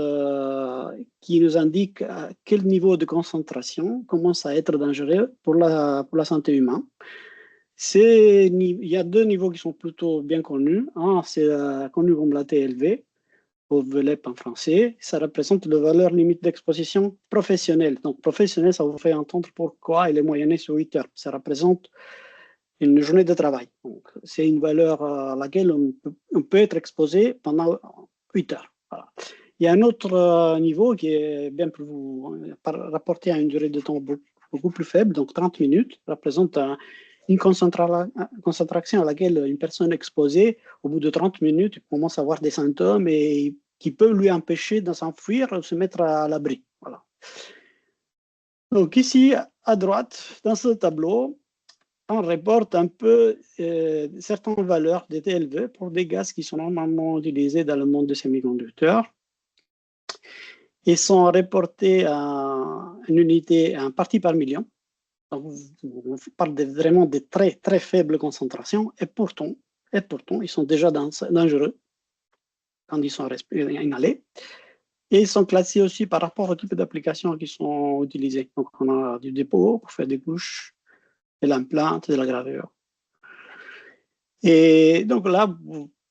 C: qui nous indique à quel niveau de concentration commence à être dangereux pour la santé humaine. Il y a 2 niveaux qui sont plutôt bien connus. Un, c'est connu comme la TLV, ou VLEP en français. Ça représente la valeur limite d'exposition professionnelle. Donc, professionnel, ça vous fait entendre pourquoi il est moyenné sur 8 heures. Ça représente une journée de travail. C'est une valeur à laquelle on peut être exposé pendant 8 heures. Voilà. Il y a un autre niveau qui est bien plus rapporté à une durée de temps beaucoup plus faible, donc 30 minutes, représente une concentration à laquelle une personne exposée, au bout de 30 minutes, commence à avoir des symptômes et qui peuvent lui empêcher de s'enfuir ou de se mettre à l'abri. Voilà. Donc ici, à droite, dans ce tableau, on reporte un peu certaines valeurs de TLV pour des gaz qui sont normalement utilisés dans le monde des semi-conducteurs. Ils sont reportés en unité, en partie par million. Donc, on parle vraiment de très, très faibles concentrations et pourtant, ils sont déjà dangereux quand ils sont inhalés. Et ils sont classés aussi par rapport au type d'applications qui sont utilisées. Donc, on a du dépôt pour faire des couches, de l'implante, de la gravure. Et donc là,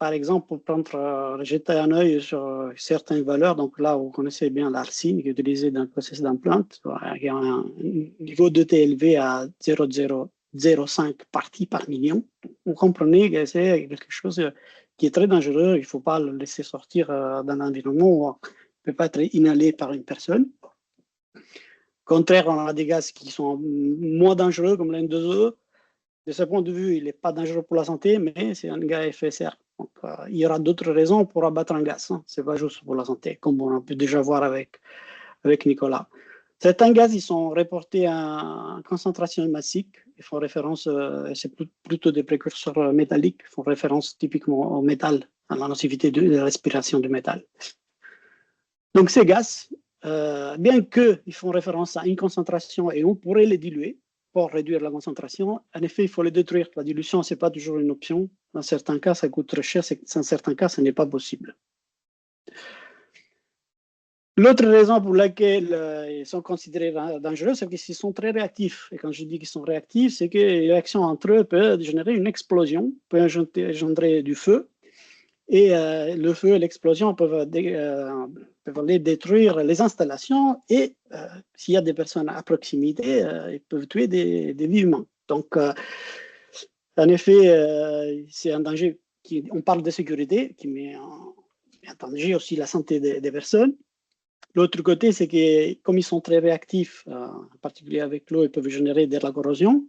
C: par exemple, pour jeter un œil sur certaines valeurs, donc là, vous connaissez bien l'arsine qui est utilisé dans le processus d'implante, qui a un niveau de T élevé à 0,005 parties par million. Vous comprenez que c'est quelque chose qui est très dangereux. Il ne faut pas le laisser sortir dans l'environnement où il ne peut pas être inhalé par une personne. Au contraire, on a des gaz qui sont moins dangereux, comme l'N2E. De ce point de vue, il n'est pas dangereux pour la santé, mais c'est un gaz à effet de serre. Donc, il y aura d'autres raisons pour abattre un gaz. Hein. Ce n'est pas juste pour la santé, comme on a pu déjà voir avec Nicolas. Certains gaz, ils sont reportés à concentration massique. Ils font référence, c'est plutôt des précurseurs métalliques, ils font référence typiquement au métal, à la nocivité de la respiration du métal. Donc, ces gaz, bien qu'ils font référence à une concentration et on pourrait les diluer pour réduire la concentration, en effet, il faut les détruire. La dilution, ce n'est pas toujours une option. Dans certains cas, ça coûte très cher. Dans certains cas, ce n'est pas possible. L'autre raison pour laquelle ils sont considérés dangereux, c'est qu'ils sont très réactifs. Et quand je dis qu'ils sont réactifs, c'est que les réactions entre eux peuvent générer une explosion, peuvent engendrer du feu. Et le feu et l'explosion peuvent aller détruire les installations et s'il y a des personnes à proximité, ils peuvent tuer des vivants. Donc, en effet, c'est un danger. On parle de sécurité qui met en danger aussi la santé des personnes. L'autre côté, c'est que comme ils sont très réactifs, en particulier avec l'eau, ils peuvent générer de la corrosion.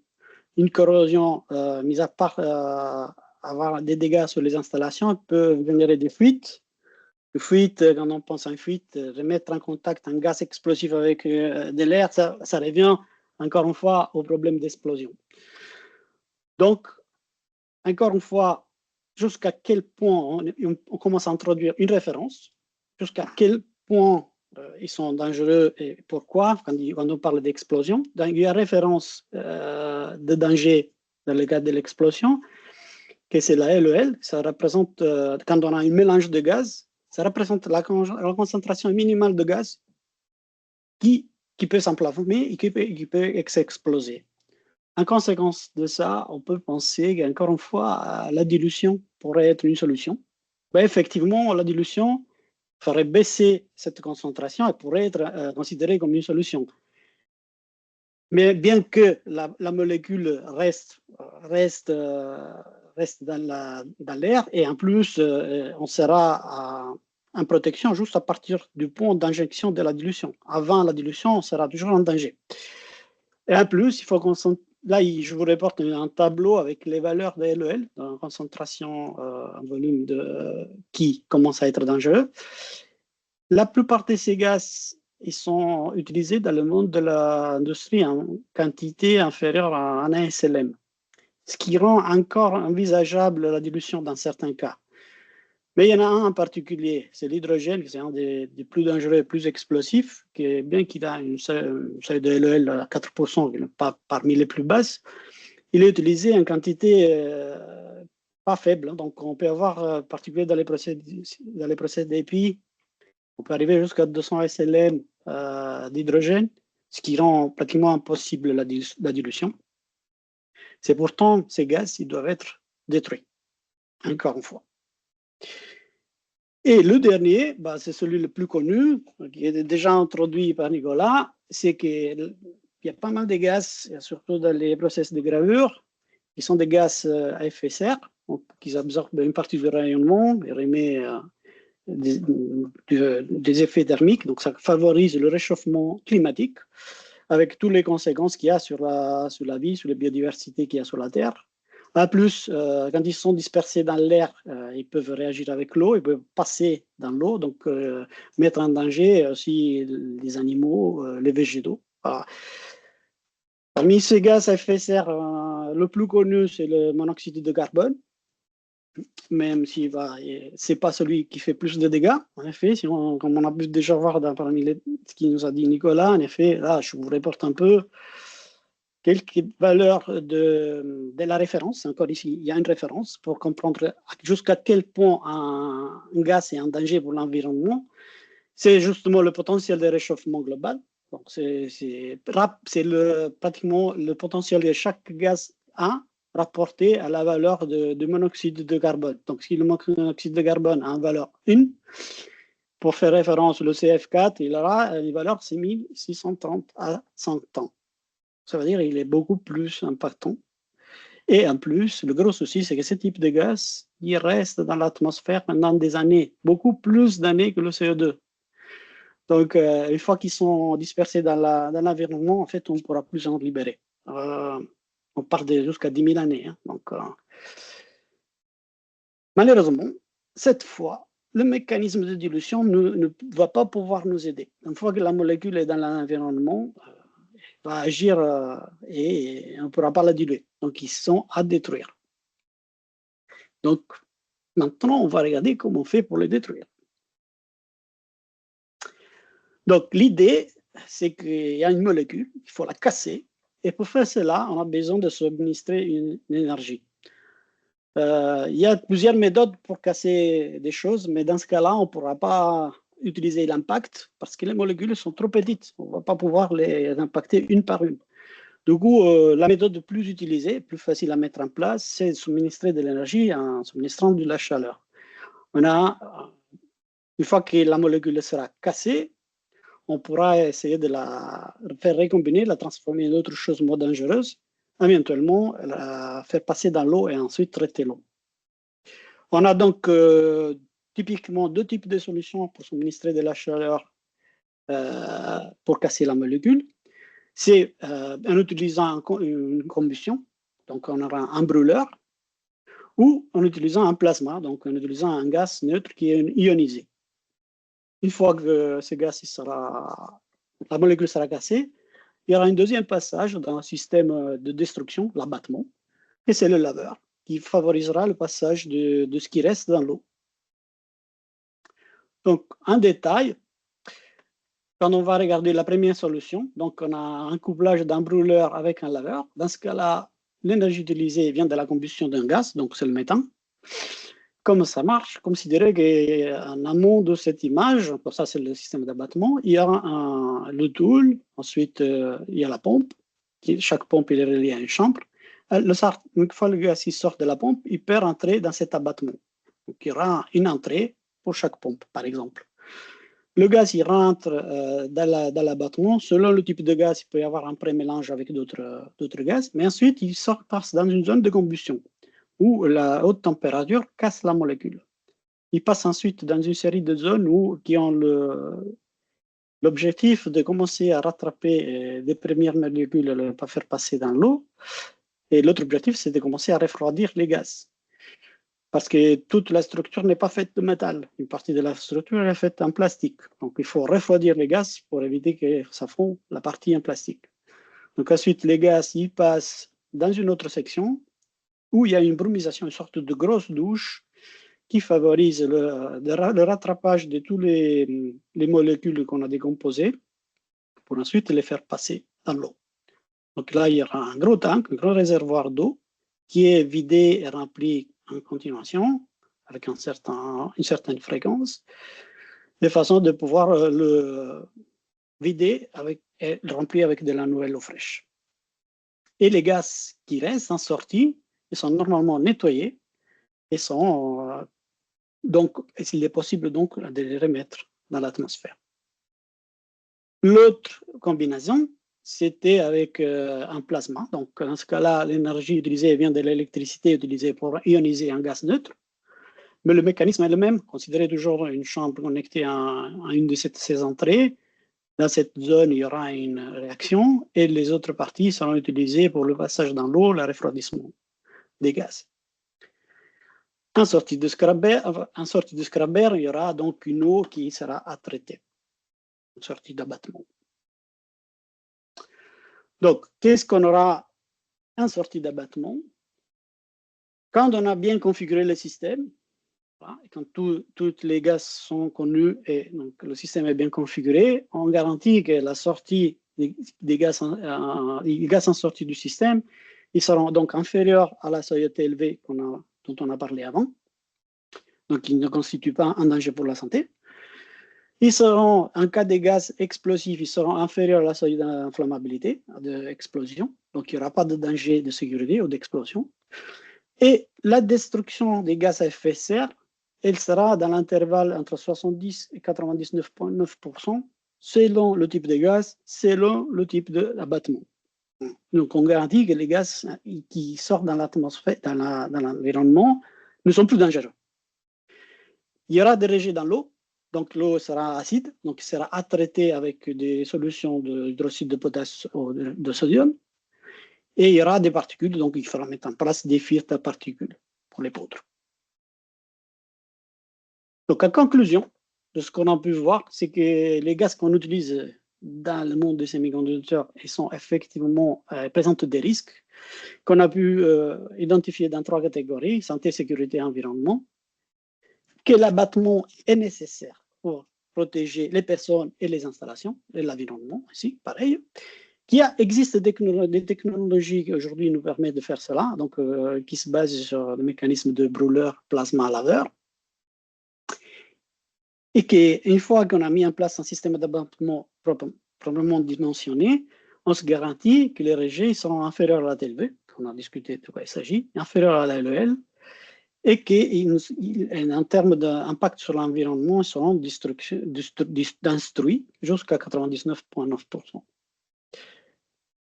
C: Une corrosion, mise à part avoir des dégâts sur les installations, peut générer des fuites. Une fuite, quand on pense à une fuite, remettre en contact un gaz explosif avec de l'air, ça revient encore une fois au problème d'explosion. Donc, encore une fois, jusqu'à quel point on commence à introduire une référence, jusqu'à quel point ils sont dangereux et pourquoi, quand on parle d'explosion. Il y a référence de danger dans le cas de l'explosion, que c'est la LEL, ça représente, quand on a un mélange de gaz, ça représente la concentration minimale de gaz qui peut s'enflammer et qui peut s'exploser. En conséquence de ça, on peut penser qu'encore une fois, la dilution pourrait être une solution. Ben, effectivement, la dilution ferait baisser cette concentration et pourrait être considérée comme une solution. Mais bien que la molécule reste dans l'air et en plus, on sera en protection juste à partir du point d'injection de la dilution. Avant la dilution, on sera toujours en danger. Et en plus, il faut qu'on là, je vous reporte un tableau avec les valeurs de LEL, dans concentration en volume qui commence à être dangereux. La plupart de ces gaz, ils sont utilisés dans le monde de l'industrie en quantité inférieure à 1 SLM, ce qui rend encore envisageable la dilution dans certains cas. Mais il y en a un en particulier, c'est l'hydrogène, c'est un des plus dangereux et plus explosifs, qui, bien qu'il a une seuil de LEL à 4%, qui n'est pas parmi les plus basses, il est utilisé en quantité pas faible. Donc, on peut avoir, en particulier dans les process d'EPI, on peut arriver jusqu'à 200 SLM d'hydrogène, ce qui rend pratiquement impossible la dilution. C'est pourtant, ces gaz, ils doivent être détruits, encore une fois. Et le dernier, c'est celui le plus connu, qui est déjà introduit par Nicolas, c'est qu'il y a pas mal de gaz, surtout dans les process de gravure, qui sont des gaz à effet de serre, qui absorbent une partie du rayonnement et remet des effets thermiques, donc ça favorise le réchauffement climatique, avec toutes les conséquences qu'il y a sur la vie, sur la biodiversité qu'il y a sur la Terre. En plus, quand ils sont dispersés dans l'air, ils peuvent réagir avec l'eau, ils peuvent passer dans l'eau, donc mettre en danger aussi les animaux, les végétaux. Voilà. Parmi ces gaz à effet de serre, le plus connu, c'est le monoxyde de carbone, même si ce n'est pas celui qui fait plus de dégâts. En effet, comme on a pu déjà voir parmi ce qu'il nous a dit Nicolas, en effet, là, je vous reporte un peu quelques valeurs de la référence. Encore ici, il y a une référence pour comprendre jusqu'à quel point un gaz est un danger pour l'environnement. C'est justement le potentiel de réchauffement global. Donc, c'est pratiquement le potentiel que chaque gaz a rapporté à la valeur de monoxyde de carbone. Donc, si le monoxyde de carbone a une valeur 1, pour faire référence, le CF4, il aura une valeur 6630 à 100 ans. Ça veut dire qu'il est beaucoup plus impactant. Et en plus, le gros souci, c'est que ce type de gaz, il reste dans l'atmosphère pendant des années, beaucoup plus d'années que le CO2. Donc, une fois qu'ils sont dispersés dans l'environnement, en fait, on ne pourra plus en libérer. On part jusqu'à 10 000 années. Hein. Donc, malheureusement, cette fois, le mécanisme de dilution ne va pas pouvoir nous aider. Une fois que la molécule est dans l'environnement, va agir et on ne pourra pas la diluer. Donc, ils sont à détruire. Donc, maintenant, on va regarder comment on fait pour les détruire. Donc, l'idée, c'est qu'il y a une molécule, il faut la casser. Et pour faire cela, on a besoin de subministrer une énergie. Il y a plusieurs méthodes pour casser des choses, mais dans ce cas-là, on ne pourra pas utiliser l'impact parce que les molécules sont trop petites. On ne va pas pouvoir les impacter une par une. Du coup, la méthode plus utilisée, plus facile à mettre en place, c'est de subministrer de l'énergie en subministrant de la chaleur. Une fois que la molécule sera cassée, on pourra essayer de la faire recombiner, la transformer en autre chose moins dangereuse, éventuellement la faire passer dans l'eau et ensuite traiter l'eau. On a donc typiquement deux types de solutions pour subministrer de la chaleur pour casser la molécule. C'est en utilisant une combustion, donc on aura un brûleur, ou en utilisant un plasma, donc en utilisant un gaz neutre qui est ionisé. Une fois que ce gaz la molécule sera cassée, il y aura un deuxième passage dans un système de destruction, l'abattement, et c'est le laveur qui favorisera le passage de ce qui reste dans l'eau. Donc, en détail, quand on va regarder la première solution, donc on a un couplage d'un brûleur avec un laveur. Dans ce cas-là, l'énergie utilisée vient de la combustion d'un gaz, donc c'est le méthane. Comme ça marche, considérez qu'en amont de cette image, pour ça c'est le système d'abattement, il y a le tool, ensuite il y a la pompe, chaque pompe est reliée à une chambre. Une fois le gaz sort de la pompe, il peut rentrer dans cet abattement. Donc il y aura une entrée pour chaque pompe, par exemple. Le gaz, il rentre dans l'abattement. Selon le type de gaz, il peut y avoir un pré-mélange avec d'autres gaz, mais ensuite, il passe dans une zone de combustion où la haute température casse la molécule. Il passe ensuite dans une série de zones qui ont l'objectif de commencer à rattraper des premières molécules et les faire passer dans l'eau. Et l'autre objectif, c'est de commencer à refroidir les gaz. Parce que toute la structure n'est pas faite de métal. Une partie de la structure est faite en plastique. Donc, il faut refroidir les gaz pour éviter que ça fonde la partie en plastique. Donc, ensuite, les gaz, ils passent dans une autre section où il y a une brumisation, une sorte de grosse douche qui favorise le rattrapage de toutes les molécules qu'on a décomposées pour ensuite les faire passer dans l'eau. Donc là, il y aura un gros tank, un gros réservoir d'eau qui est vidé et rempli en continuation avec une certaine fréquence, de façon de pouvoir le vider et le remplir avec de la nouvelle eau fraîche. Et les gaz qui restent en sortie, ils sont normalement nettoyés et sont donc, il est possible donc de les remettre dans l'atmosphère. L'autre combinaison, c'était avec un plasma. Donc, dans ce cas-là, l'énergie utilisée vient de l'électricité utilisée pour ioniser un gaz neutre. Mais le mécanisme est le même. Considérez toujours une chambre connectée à une de ces entrées. Dans cette zone, il y aura une réaction et les autres parties seront utilisées pour le passage dans l'eau, le refroidissement des gaz. En sortie de scrubber, il y aura donc une eau qui sera à traiter. Une sortie d'abattement. Donc, qu'est-ce qu'on aura en sortie d'abattement? Quand on a bien configuré le système, voilà, et quand tous les gaz sont connus et donc le système est bien configuré, on garantit que la sortie des gaz en sortie du système, ils seront donc inférieurs à la seuil élevée dont on a parlé avant. Donc, ils ne constituent pas un danger pour la santé. Ils seront, en cas de gaz explosifs, ils seront inférieurs à la seuil d'inflammabilité, d'explosion. Donc, il n'y aura pas de danger de sécurité ou d'explosion. Et la destruction des gaz à effet de serre, elle sera dans l'intervalle entre 70 et 99,9% selon le type de gaz, selon le type d'abattement. Donc, on garantit que les gaz qui sortent dans l'atmosphère, dans l'environnement, ne sont plus dangereux. Il y aura des rejets dans l'eau, donc l'eau sera acide, donc il sera à traiter avec des solutions d'hydroxyde de potasse ou de sodium. Et il y aura des particules, donc il faudra mettre en place des filtres à particules pour les poudres. Donc, en conclusion de ce qu'on a pu voir, c'est que les gaz qu'on utilise dans le monde des semi-conducteurs, ils sont effectivement présentent des risques qu'on a pu identifier dans 3 catégories, santé, sécurité et environnement, que l'abattement est nécessaire pour protéger les personnes et les installations, et l'environnement aussi, pareil. Qu'il existe des technologies qui aujourd'hui nous permettent de faire cela, donc qui se basent sur le mécanisme de brûleur plasma-laveur, et qu'une fois qu'on a mis en place un système d'abattement proprement dimensionné, on se garantit que les rejets seront inférieurs à la TLV, qu'on a discuté de quoi il s'agit, inférieurs à la LEL, et qu'en termes d'impact sur l'environnement, ils seront d'instruits jusqu'à 99,9%.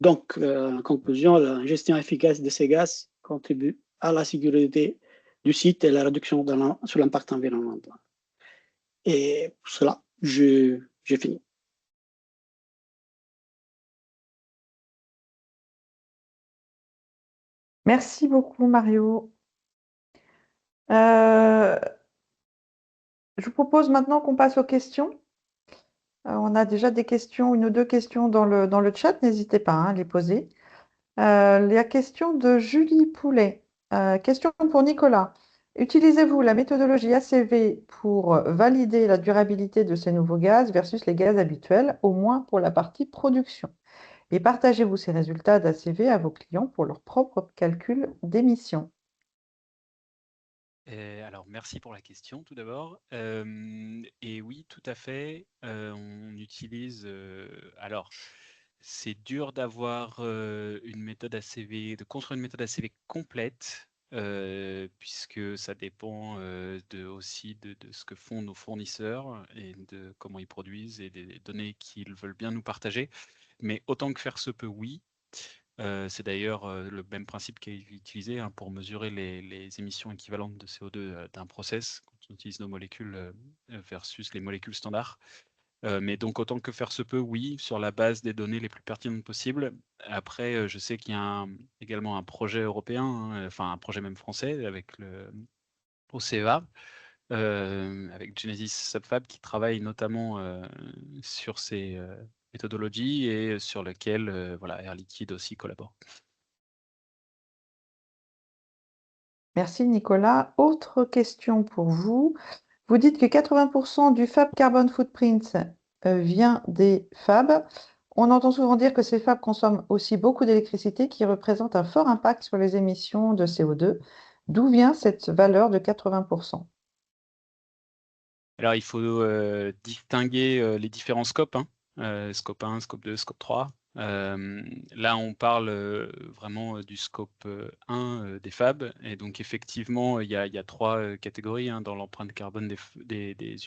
C: Donc, en conclusion, la gestion efficace de ces gaz contribue à la sécurité du site et la réduction sur l'impact environnemental. Et pour cela, j'ai fini.
A: Merci beaucoup, Mario. Je vous propose maintenant qu'on passe aux questions. On a déjà des questions, 1 ou 2 questions dans le chat, n'hésitez pas à les poser. La question de Julie Poulet. Question pour Nicolas. Utilisez-vous la méthodologie ACV pour valider la durabilité de ces nouveaux gaz versus les gaz habituels, au moins pour la partie production? Et partagez-vous ces résultats d'ACV à vos clients pour leur propre calcul d'émissions?
B: Alors, merci pour la question tout d'abord. Et oui, tout à fait. On utilise. Alors, c'est dur d'avoir une méthode ACV, de construire une méthode ACV complète, puisque ça dépend aussi de ce que font nos fournisseurs et de comment ils produisent et des données qu'ils veulent bien nous partager. Mais autant que faire se peut, oui. C'est d'ailleurs le même principe qui est utilisé pour mesurer les émissions équivalentes de CO2 d'un process quand on utilise nos molécules versus les molécules standards. Mais donc autant que faire se peut, oui, sur la base des données les plus pertinentes possibles. Après, je sais qu'il y a également un projet européen, enfin un projet même français avec le OCEA, avec Genesis Subfab qui travaille notamment sur ces méthodologies et sur lequel voilà, Air Liquide aussi collabore.
A: Merci Nicolas. Autre question pour vous. Vous dites que 80% du Fab Carbon Footprint vient des fabs. On entend souvent dire que ces fabs consomment aussi beaucoup d'électricité qui représente un fort impact sur les émissions de CO2. D'où vient cette valeur de 80%?
B: Alors, il faut distinguer les différents scopes, scope 1, scope 2, scope 3. Là, on parle vraiment du scope 1 des fabs. Et donc, effectivement, il y a 3 catégories dans l'empreinte carbone des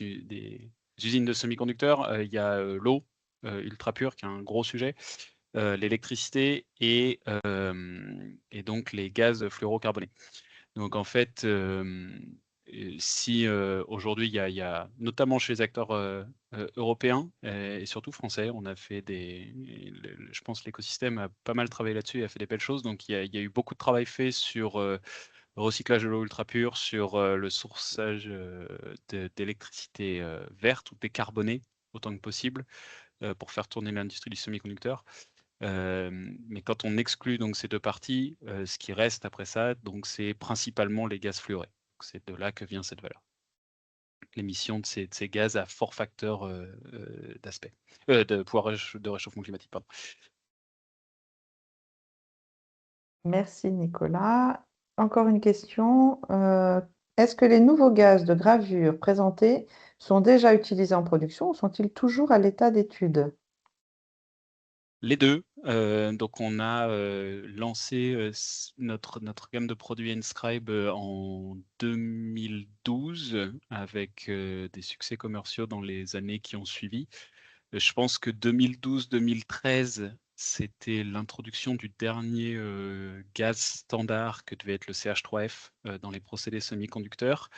B: usines de semi-conducteurs. Il y a l'eau ultra pure, qui est un gros sujet, l'électricité et donc les gaz fluorocarbonés. Donc, en fait, si aujourd'hui, il y a notamment chez les acteurs européens et surtout français, on a fait je pense que l'écosystème a pas mal travaillé là-dessus et a fait des belles choses. Donc, il y a eu beaucoup de travail fait sur le recyclage de l'eau ultra pure, sur le sourçage d'électricité verte ou décarbonée autant que possible pour faire tourner l'industrie du semi-conducteur. Mais quand on exclut donc ces 2 parties, ce qui reste après ça, donc c'est principalement les gaz fluorés. C'est de là que vient cette valeur. L'émission de ces gaz à fort facteur d'aspect, de pouvoir de réchauffement climatique, pardon.
A: Merci Nicolas. Encore une question. Est-ce que les nouveaux gaz de gravure présentés sont déjà utilisés en production ou sont-ils toujours à l'état d'étude?
B: Les 2. Donc, on a lancé notre gamme de produits Enscribe en 2012 avec des succès commerciaux dans les années qui ont suivi. Je pense que 2012-2013, c'était l'introduction du dernier gaz standard que devait être le CH3F dans les procédés semi-conducteurs.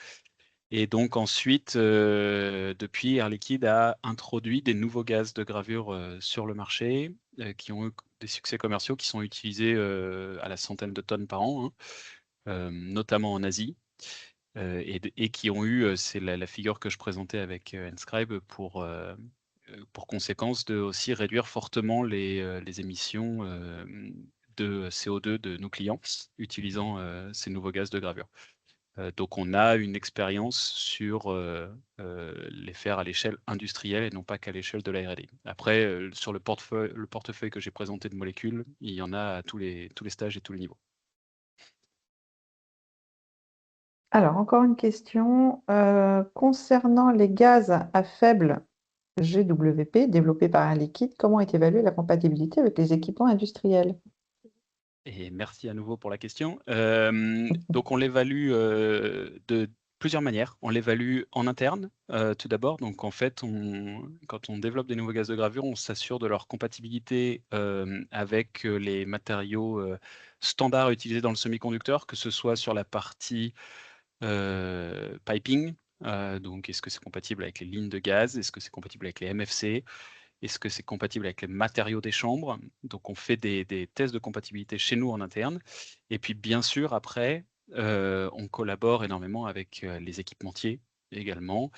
B: Et donc ensuite, depuis, Air Liquide a introduit des nouveaux gaz de gravure sur le marché qui ont eu des succès commerciaux qui sont utilisés à la centaine de tonnes par an, hein, notamment en Asie, et qui ont eu, c'est la figure que je présentais avec Enscribe, pour conséquence de aussi réduire fortement les émissions de CO2 de nos clients utilisant ces nouveaux gaz de gravure. Donc, on a une expérience sur les faire à l'échelle industrielle et non pas qu'à l'échelle de la R&D. Après, sur le portefeuille que j'ai présenté de molécules, il y en a à tous les stages et tous les niveaux.
A: Alors, encore une question. Concernant les gaz à faible GWP développés par Air Liquide, comment est évaluée la compatibilité avec les équipements industriels?
B: Et merci à nouveau pour la question. Donc, on l'évalue de plusieurs manières. On l'évalue en interne, tout d'abord. Donc, en fait, quand on développe des nouveaux gaz de gravure, on s'assure de leur compatibilité avec les matériaux standards utilisés dans le semi-conducteur, que ce soit sur la partie piping. Donc, est-ce que c'est compatible avec les lignes de gaz? Est-ce que c'est compatible avec les MFC? Est-ce que c'est compatible avec les matériaux des chambres? Donc, on fait des tests de compatibilité chez nous en interne. Et puis, bien sûr, après, on collabore énormément avec les équipementiers également.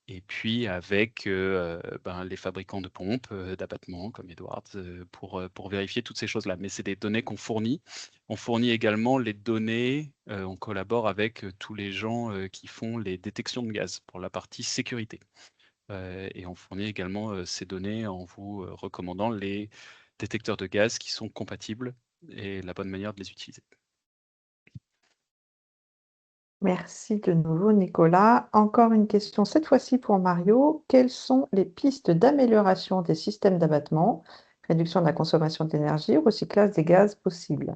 B: Et puis, avec les fabricants de pompes, d'abattements comme Edwards, pour vérifier toutes ces choses-là. Mais c'est des données qu'on fournit. On fournit également les données, on collabore avec tous les gens qui font les détections de gaz pour la partie sécurité. Et on fournit également ces données en vous recommandant les détecteurs de gaz qui sont compatibles et la bonne manière de les utiliser.
A: Merci de nouveau, Nicolas. Encore une question, cette fois-ci pour Mario. Quelles sont les pistes d'amélioration des systèmes d'abattement, réduction de la consommation d'énergie, recyclage des gaz possibles?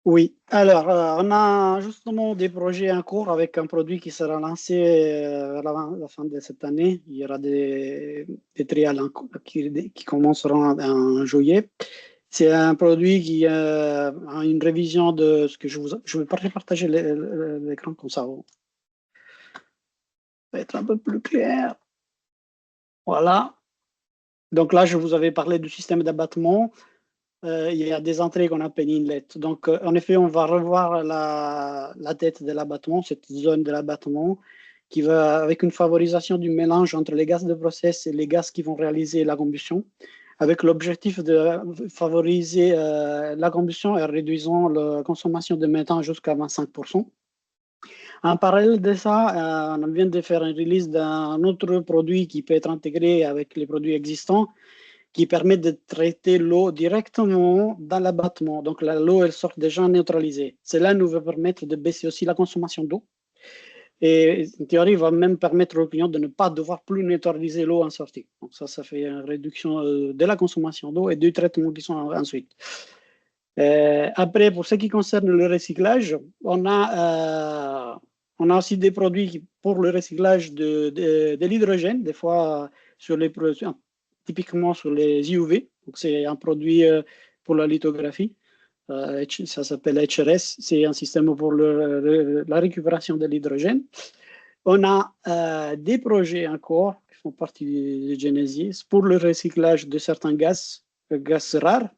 C: Oui, alors on a justement des projets en cours avec un produit qui sera lancé à la fin de cette année. Il y aura des trials qui commenceront en juillet. C'est un produit qui a une révision de ce que je vais partager l'écran comme ça. Ça va être un peu plus clair. Voilà. Donc là, je vous avais parlé du système d'abattement. Il y a des entrées qu'on appelle inlet. Donc, en effet, on va revoir la tête de l'abattement, cette zone de l'abattement, qui va avec une favorisation du mélange entre les gaz de process et les gaz qui vont réaliser la combustion, avec l'objectif de favoriser la combustion et réduisant la consommation de méthane jusqu'à 25%. En parallèle de ça, on vient de faire une release d'un autre produit qui peut être intégré avec les produits existants, qui permet de traiter l'eau directement dans l'abattement. Donc, l'eau, elle sort déjà neutralisée. Cela nous va permettre de baisser aussi la consommation d'eau. Et en théorie, va même permettre aux clients de ne pas devoir plus neutraliser l'eau en sortie. Donc, ça fait une réduction de la consommation d'eau et du traitement qui sont ensuite. Après, pour ce qui concerne le recyclage, on a aussi des produits pour le recyclage de l'hydrogène, des fois sur les produits, typiquement sur les IUV. Donc, c'est un produit pour la lithographie. Ça s'appelle HRS. C'est un système pour la récupération de l'hydrogène. On a des projets encore qui font partie de Genesis pour le recyclage de certains gaz rares,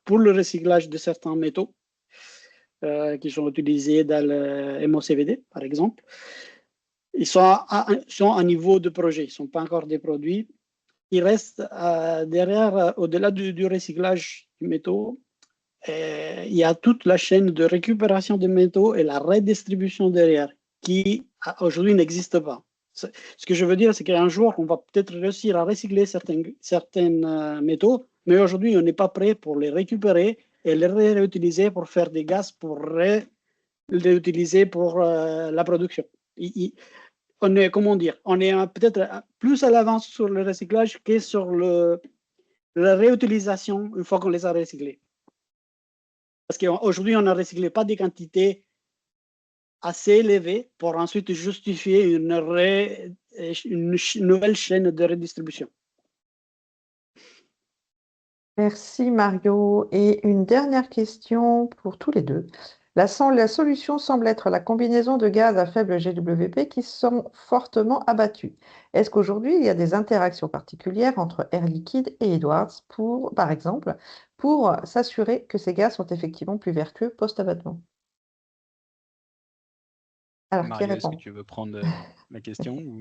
C: pour le recyclage de certains métaux qui sont utilisés dans le MOCVD, par exemple. Ils sont à niveau de projet, ils ne sont pas encore des produits. Il reste derrière, au-delà du recyclage du métaux, il y a toute la chaîne de récupération des métaux et la redistribution derrière, qui aujourd'hui n'existe pas. Ce que je veux dire, c'est qu'un jour, on va peut-être réussir à recycler certains métaux, mais aujourd'hui, on n'est pas prêt pour les récupérer et les réutiliser pour faire des gaz, pour les utiliser pour la production. On est, comment dire, on est peut-être plus à l'avance sur le recyclage que sur la réutilisation une fois qu'on les a recyclés. Parce qu'aujourd'hui, on n'a recyclé pas des quantités assez élevées pour ensuite justifier une nouvelle chaîne de redistribution.
A: Merci Mario. Et une dernière question pour tous les deux. La solution semble être la combinaison de gaz à faible GWP qui sont fortement abattus. Est-ce qu'aujourd'hui, il y a des interactions particulières entre Air Liquide et Edwards, par exemple, pour s'assurer que ces gaz sont effectivement plus vertueux post-abattement? Alors, qui
B: Mario, est-ce que
A: répond?
B: tu veux prendre la question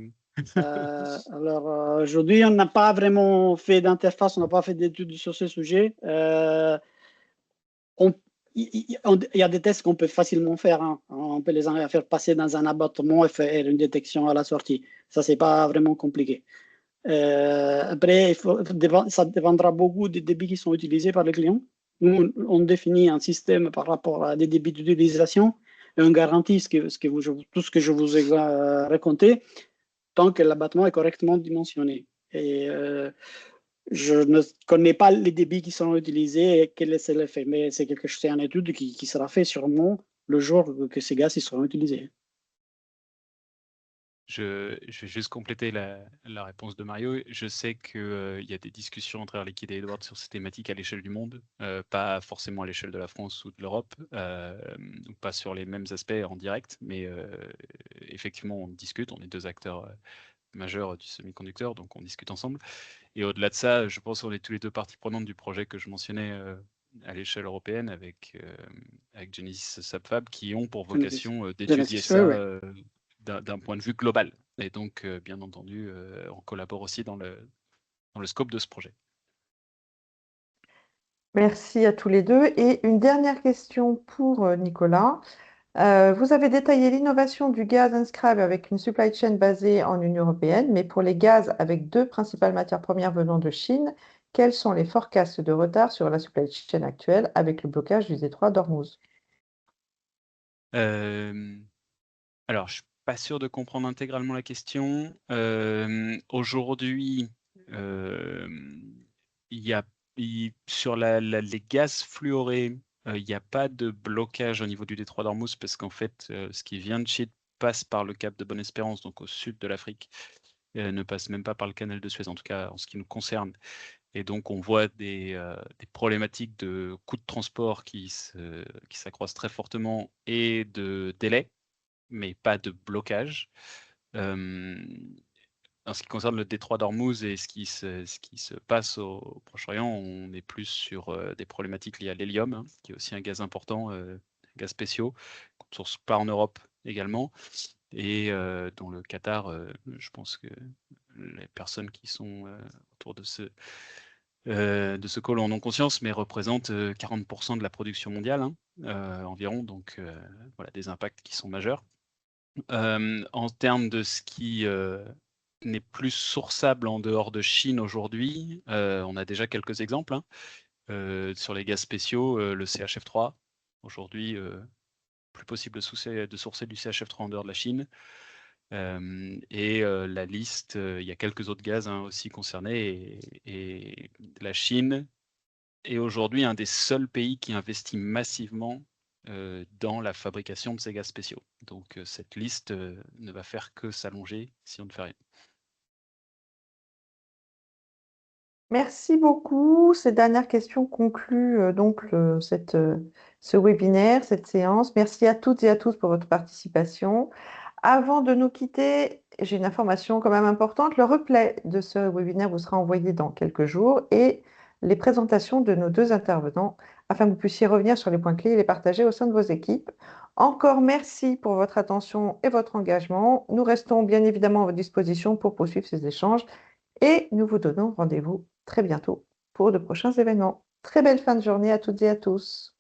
C: Alors, aujourd'hui, on n'a pas vraiment fait d'interface, on n'a pas fait d'études sur ce sujet. Il y a des tests qu'on peut facilement faire. Hein. On peut les faire passer dans un abattement et faire une détection à la sortie. Ça, c'est pas vraiment compliqué. Après, ça dépendra beaucoup des débits qui sont utilisés par les clients. Nous, on définit un système par rapport à des débits d'utilisation et on garantit tout ce que je vous ai raconté tant que l'abattement est correctement dimensionné. Et je ne connais pas les débits qui sont utilisés et quel est l'effet, mais c'est quelque chose, c'est une étude qui sera faite sûrement le jour que ces gaz ils seront utilisés.
B: Je vais juste compléter la réponse de Mario. Je sais qu'il y a des discussions entre Air Liquide et Edwards sur ces thématiques à l'échelle du monde, pas forcément à l'échelle de la France ou de l'Europe, donc pas sur les mêmes aspects en direct, mais effectivement on discute, on est deux acteurs majeurs du semi-conducteur, donc on discute ensemble. Et au-delà de ça, je pense qu'on est tous les deux parties prenantes du projet que je mentionnais à l'échelle européenne avec Genesis Subfab, qui ont pour vocation d'étudier ça d'un point de vue global. Et donc, bien entendu, on collabore aussi dans le scope de ce projet.
A: Merci à tous les deux. Et une dernière question pour Nicolas. Vous avez détaillé l'innovation du gaz Inscribe avec une supply chain basée en Union européenne, mais pour les gaz avec deux principales matières premières venant de Chine, quels sont les forecasts de retard sur la supply chain actuelle avec le blocage du détroit d'Ormuz?
B: Alors, je suis pas sûr de comprendre intégralement la question. Aujourd'hui, sur les gaz fluorés, il n'y a pas de blocage au niveau du détroit d'Ormuz parce qu'en fait, ce qui vient de Chine passe par le cap de Bonne-Espérance, donc au sud de l'Afrique, ne passe même pas par le canal de Suez, en tout cas en ce qui nous concerne. Et donc, on voit des problématiques de coûts de transport qui s'accroissent très fortement et de délai, mais pas de blocage. En ce qui concerne le détroit d'Ormuz et ce qui se passe au Proche-Orient, on est plus sur des problématiques liées à l'hélium, hein, qui est aussi un gaz important, gaz spéciaux, qu'on ne source pas en Europe également, et dont le Qatar, je pense que les personnes qui sont autour de ce call en ont conscience, mais représente 40% de la production mondiale, hein, environ, donc voilà, des impacts qui sont majeurs. En termes de ce qui n'est plus sourçable en dehors de Chine aujourd'hui, on a déjà quelques exemples. Hein. Sur les gaz spéciaux, le CHF3, aujourd'hui, plus possible de sourcer du CHF3 en dehors de la Chine. Et la liste, il y a quelques autres gaz aussi concernés. Et la Chine est aujourd'hui un des seuls pays qui investit massivement dans la fabrication de ces gaz spéciaux. Donc cette liste ne va faire que s'allonger si on ne fait rien.
A: Merci beaucoup. Ces dernières questions concluent donc ce webinaire, cette séance. Merci à toutes et à tous pour votre participation. Avant de nous quitter, j'ai une information quand même importante. Le replay de ce webinaire vous sera envoyé dans quelques jours et les présentations de nos deux intervenants afin que vous puissiez revenir sur les points clés et les partager au sein de vos équipes. Encore merci pour votre attention et votre engagement. Nous restons bien évidemment à votre disposition pour poursuivre ces échanges et nous vous donnons rendez-vous très bientôt pour de prochains événements. Très belle fin de journée à toutes et à tous.